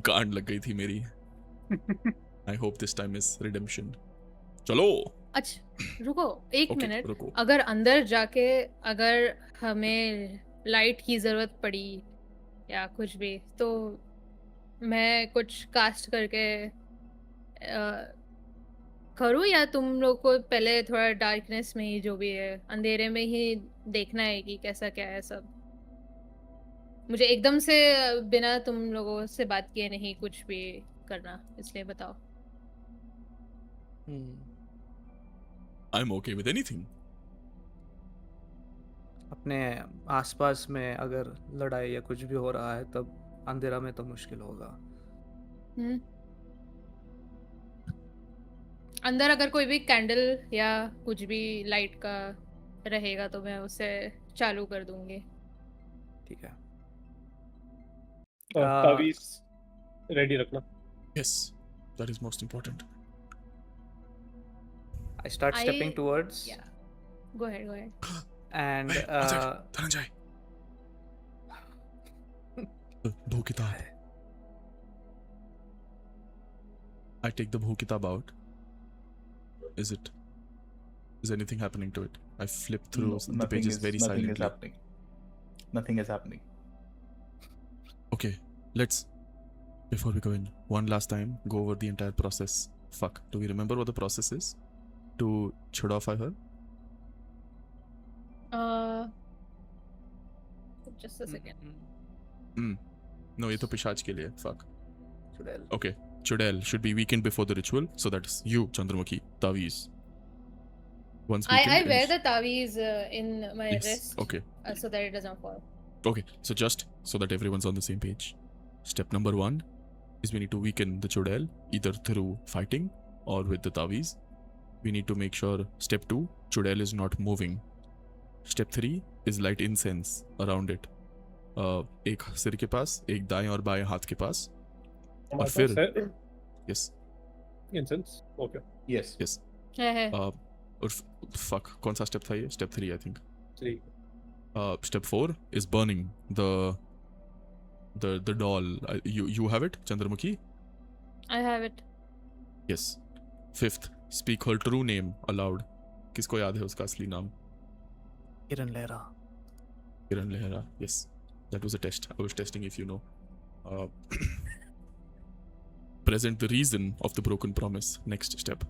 गांड लग गई थी मेरी. I hope this time is redemption. चलो. अच्छा रुको एक Okay, minute. रुको. अगर अंदर जाके अगर हमें लाइट की जरूरत पड़ी या कुछ भी तो मैं कुछ कास्ट करके करूँ या तुम लोग को पहले थोड़ा डार्कनेस में ही जो भी है अंधेरे में ही देखना है कि कैसा क्या है सब. मुझे एकदम से बिना तुम लोगों से बात किए नहीं कुछ भी करना, इसलिए बताओ. I'm okay with anything. अपने आसपास में अगर लड़ाई या कुछ भी हो रहा है तब अंधेरा में तो मुश्किल होगा. हम्म. अंदर अगर कोई भी कैंडल या कुछ भी लाइट का रहेगा तो मैं उसे चालू कर दूंगी. ठीक है. तावीज रेडी रखना. Yes, that is most important. I start stepping I- towards Yeah. Go ahead. and Dhananjay. भू किताब. I take the Bhu Kitab out. Is anything happening to it? I flip through No, the pages very nothing silently. is happening. Nothing is happening. Okay, let's, before we go in, one last time, go over the entire process. Fuck, do we remember what the process is? To chudafy her? Just a second. No, ये तो पिशाच के लिए. Fuck. Chudel. Okay, Chudel should be weakened before the ritual, so that's you, Chandramukhi, Taviz. Once weakened, I wear the taweez in my Yes, wrist okay. So that it doesn't fall. Okay, so just so that everyone's on the same page. Step number 1 is we need to weaken the Chudel either through fighting or with the Taviz. We need to make sure step 2, Chudel is not moving. Step 3 is light incense around it. एक सिर के पास, एक दाएं और बाएं हाथ के पास. और फिर yes, incense. Okay. Yes. yes. है. और fuck, कौन सा step था ये? Step 3 I think. 3. Step 4 is burning the doll. You have it, Chandramukhi? I have it. Yes. Fifth, speak her true name aloud. किसको याद है उसका असली नाम? Kiran Lehra. Kiran Lehra. Yes. That was a test. I was testing if you know. Uh, present the reason of the broken promise. Next step.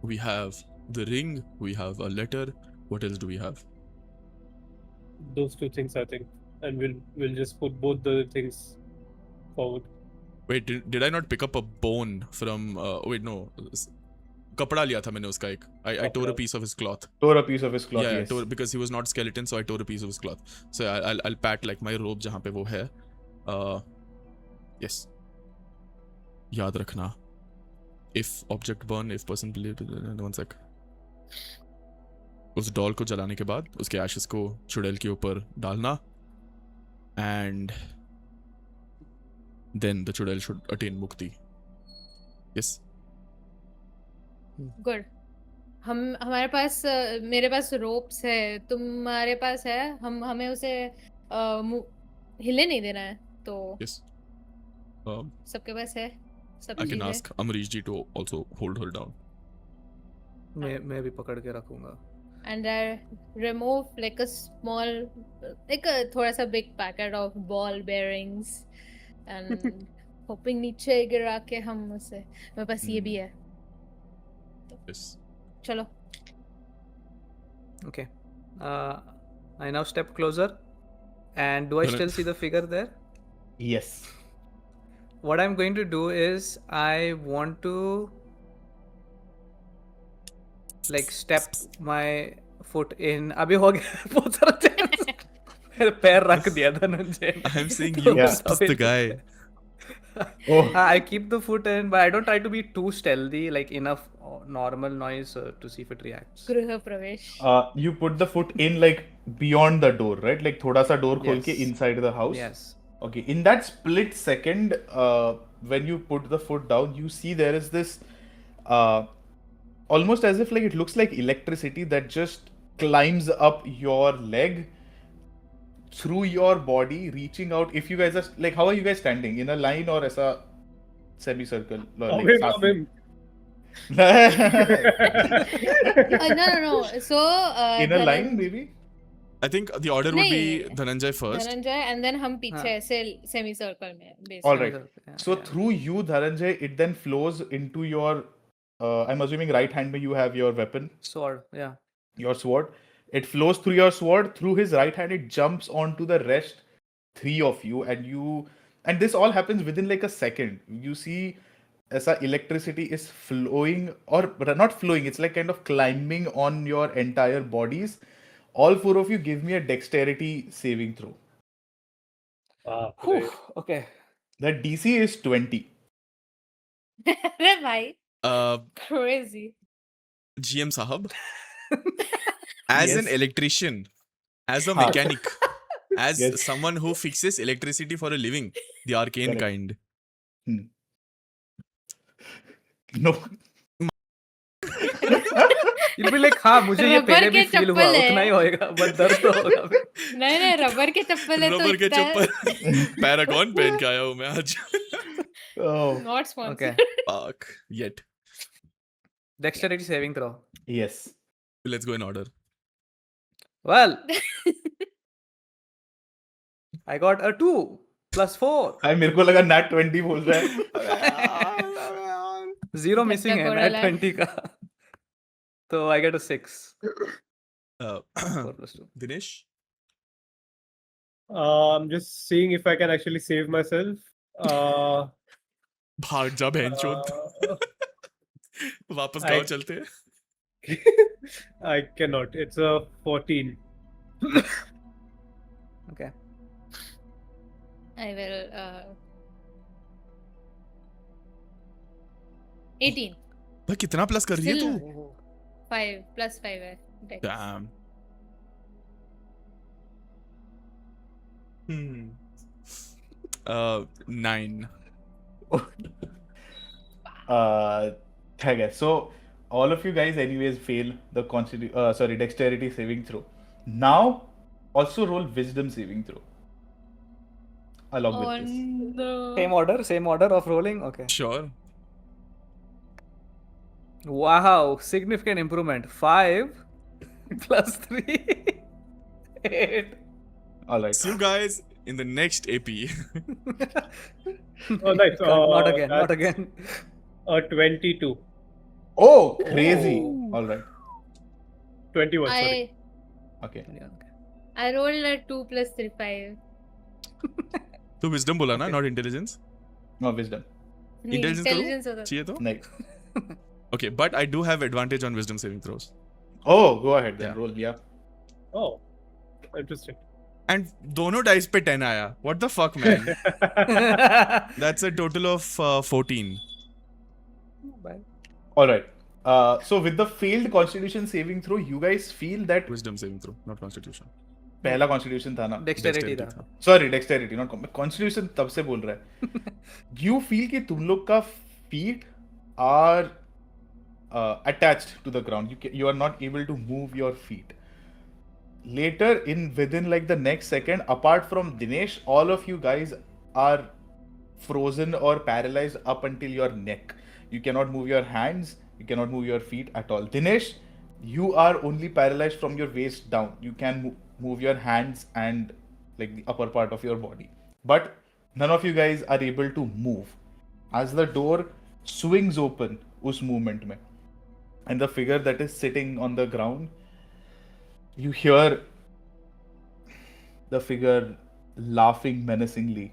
We have the ring. We have a letter. What else do we have? Those two things, I think, and we'll just put both the things forward. Wait, did I not pick up a bone from? Wait, no. कपड़ा लिया था मैंने उसका एक. I tore a piece of his cloth. Tore a piece of his cloth. Yeah, Yes. tore, because he was not skeleton, so I tore a piece of his cloth. So I'll pat like my robe जहाँ पे वो है. Yes. याद रखना. If object burn, if person believe, one sec. उस doll को जलाने के बाद उसके ashes को चुड़ैल के ऊपर डालना. And then the चुड़ैल should attain mukti. Yes. Good. हमारे पास मेरे पास ropes है, तुम्हारे पास है, हमें उसे हिले नहीं देना है, तो Yes. सबके पास है, सब I can चीजें. ask Amrish ji to also hold her down. मैं भी पकड़ के रखूंगा. And I remove like a small, like a थोड़ा सा big packet of ball bearings, and hoping नीचे गिरा के हम उसे, मेरे पास ये भी है. Yes. चलो. Okay. I now step closer. And do I still see the figure there? Yes. What I'm going to do is I want to like step my foot in. अभी हो गया बहुत सारा चेंज. पैर रख दिया Dhananjay. I'm saying you Yeah. was the guy. Oh. I keep the foot in, but I don't try to be too stealthy, like enough normal noise to see if it reacts. गृह प्रवेश. You put the foot in like beyond the door, right? Like थोड़ा सा door खोल के Yes. inside the house. Yes. Okay. In that split second, when you put the foot down, you see there is this, almost as if like it looks like electricity that just climbs up your leg through your body, reaching out. If you guys are like, how are you guys standing? In a line or as a semicircle? Or, like, Away साथ from him. No. So In a line, maybe? I think the order would be नहीं. Dhananjay first. Dhananjay, and then हम पीछे हाँ. ऐसे semi circle में. basically. All right. Yeah, So yeah. through you, Dhananjay, it then flows into your, I'm assuming right hand में you have your weapon, Sword, yeah. your sword. It flows through your sword. Through his right hand, it jumps onto the rest three of you, and this all happens within like a second. You see, ऐसा electricity is flowing, or not flowing. It's like kind of climbing on your entire bodies. All four of you give me a dexterity saving throw. Whew, okay. The DC is 20. अरे भाई, Uh, crazy. GM Sahab, as an Yes. electrician, as a हाँ. mechanic, as Yes. someone who fixes electricity for a living, the arcane Correct. kind. No. You'll be like, हाँ मुझे ये rubber पहले भी के feel हुआ, चप्पल है. उतना ही होएगा, but दर्द तो होगा फिर. नहीं रबर के चप्पल है तो रबर के इतना चप्पल पैरागॉन पहन के आया हूँ मैं आज. Oh. not sponsored. Okay. Fuck. Yet. Dexterity saving throw. Yes. Let's go in order. Well, I got a 2 plus 4. भाई मेरे को लगा nat 20 बोल रहा है. 0 missing है कोड़ा nat ला. 20 का. So I get a 6. 4 plus 2. Dinesh? I'm just seeing if I can actually save myself. भाग जा बहनचोद. uh, वापस I- गाँव चलते हैं. I cannot. It's a 14. Okay. I will 18. भाई कितना प्लस कर रही है Still तू? 5 plus 5 है. Dex. Damn. Hmm. 9. ठीक है. So all of you guys anyways fail the dexterity saving throw. Now also roll wisdom saving throw along Oh with this. no. Same order of rolling. Okay. Sure. Wow, significant improvement. 5 plus 3, 8. All right. See you guys in the next AP. Oh, nice. Not again, not That's again. a 22. Oh, crazy. Oh. All right. 21, sorry. Okay. I rolled a 2 plus 3, 5. तो wisdom बोला ना, Okay. not intelligence. No wisdom. Intelligence करूँ? Intelligence होता चाहिए तो? नहीं. Okay, but I do have advantage on wisdom saving throws. Oh, go ahead then. Yeah. Roll. Yeah. Oh, interesting. And दोनों dice पे 10 आया. What the fuck, man? That's a total of 14. All right. So with the failed Constitution saving throw, you guys feel that Wisdom saving throw, not constitution. पहला Constitution था ना? Dexterity था. था. Sorry, dexterity, not Constitution. तब से बोल रहा है. You feel कि तुम लोग का feet are attached to the ground. You are not able to move your feet. Later, within like the next second, apart from Dinesh, all of you guys are frozen or paralyzed up until your neck. You cannot move your hands. You cannot move your feet at all. Dinesh, you are only paralyzed from your waist down. You can move your hands and like the upper part of your body. But none of you guys are able to move. As the door swings open, us movement mein, and the figure that is sitting on the ground, you hear the figure laughing menacingly.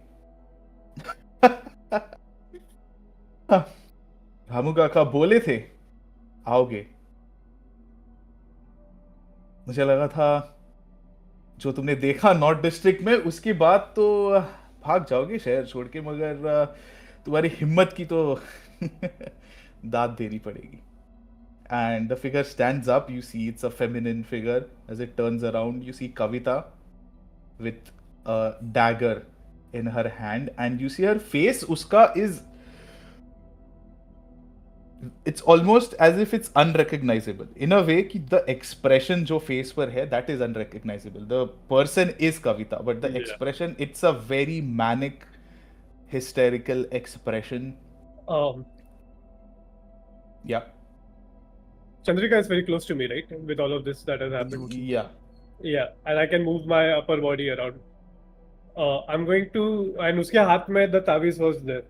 Ramu काका बोले थे आओगे. मुझे लगा था जो तुमने देखा नॉर्थ डिस्ट्रिक्ट में उसके बाद तो भाग जाओगे शहर छोड़ के, मगर तुम्हारी हिम्मत की तो दाद देनी पड़ेगी. And the figure stands up. You see it's a feminine figure. As it turns around, you see Kavita with a dagger in her hand, and you see her face. Uska is, it's almost as if it's unrecognizable in a way कि the expression जो face पर है that is unrecognizable. The person is Kavita, but the Yeah. expression, it's a very manic, hysterical expression. Yeah. Chandrika is very close to me, right? With all of this that has happened. Yeah. Yeah, and I can move my upper body around. I'm going to, and उसके हाथ में the taviz was there.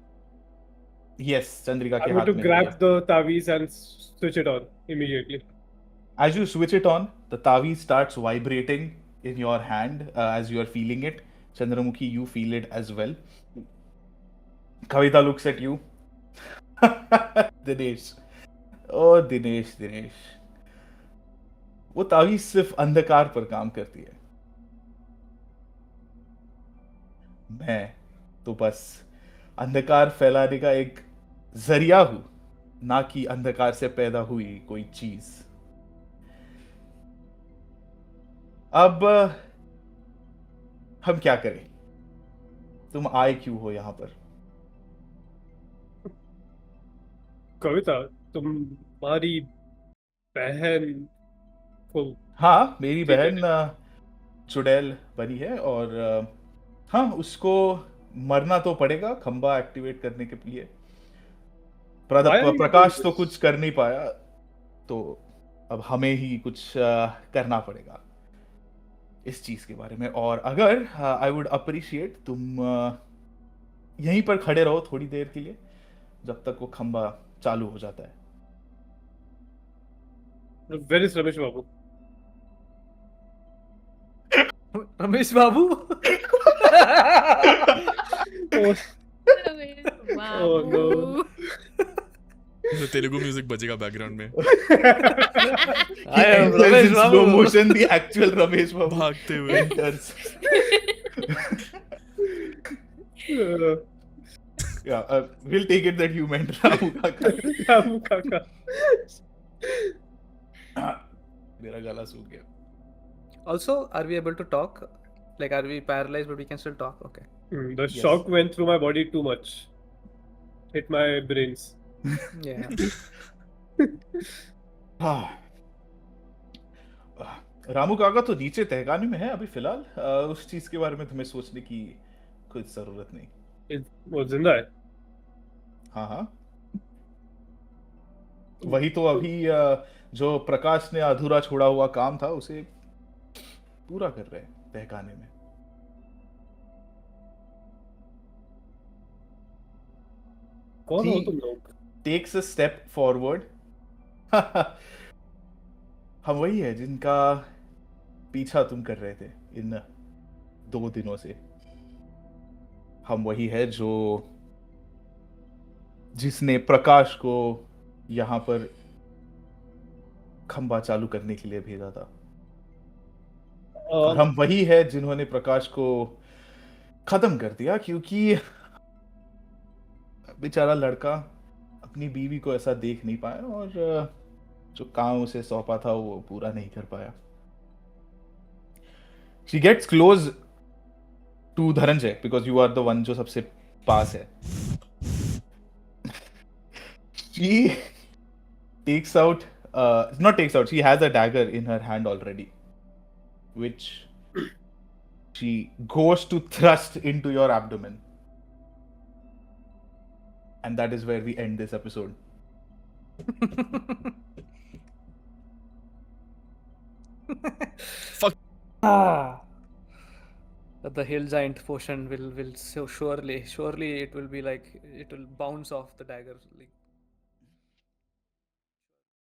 Yes, Chandrika के I'm going हाथ to में. grab yes. the taviz and switch it on immediately. As you switch it on, the taviz starts vibrating in your hand as you are feeling it. Chandramukhi, you feel it as well. Kavita looks at you. Dinesh. Oh, Dinesh. वो तावीज सिर्फ अंधकार पर काम करती है. मैं तो बस अंधकार फैलाने का एक जरिया हूं, ना कि अंधकार से पैदा हुई कोई चीज. अब हम क्या करें? तुम आए क्यों हो यहाँ पर? कविता, तुम्हारी बहन को हाँ, मेरी ठीक है. बहन चुड़ैल बनी है और हाँ, उसको मरना तो पड़ेगा खंबा एक्टिवेट करने के लिए. Why are you Prakash doing तो this? कुछ कर नहीं पाया, तो अब हमें ही कुछ करना पड़ेगा इस चीज के बारे में. और अगर आई वुड अप्रिशिएट तुम यहीं पर खड़े रहो थोड़ी देर के लिए जब तक वो खंबा चालू हो जाता है. Where is Ramesh Babu? Ramesh Babu? Oh, Wow. Oh, no. The Telugu music बजेगा बैकग्राउंड में I am Ramesh In slow Babu. motion, the actual Ramesh Babu भागते हुए. enters. Yeah, we'll take it that you meant Ramu Kaka. Ramu Kaka. मेरा गला सूख गया. Also, are we able to talk? Like, are we paralyzed but we can still talk? Okay. The shock went through my body too much. Hit my brains. Yeah. Ramu काका तो नीचे तहखाने में है अभी फिलहाल. उस चीज के बारे में तुम्हें सोचने की कोई जरूरत नहीं. वो जिंदा है. हाँ हाँ. वही तो अभी जो प्रकाश ने अधूरा छोड़ा हुआ काम था उसे पूरा कर रहे हैं तहखाने में. कौन हो He तुम लोग? takes a step forward. हम वही है जिनका पीछा तुम कर रहे थे इन 2 दिनों से. हम वही है जो जिसने प्रकाश को यहाँ पर खंबा चालू करने के लिए भेजा था. और हम वही है जिन्होंने प्रकाश को खत्म कर दिया क्योंकि बेचारा लड़का अपनी बीवी को ऐसा देख नहीं पाया और जो काम उसे सौंपा था वो पूरा नहीं कर पाया. She gets close to Dhananjay because you are the one जो सबसे पास है. She takes out not takes out, she has a dagger in her hand already, which she goes to thrust into your abdomen. And that is where we end this episode. Fuck. The hill giant potion will so surely it will be like it will bounce off the dagger like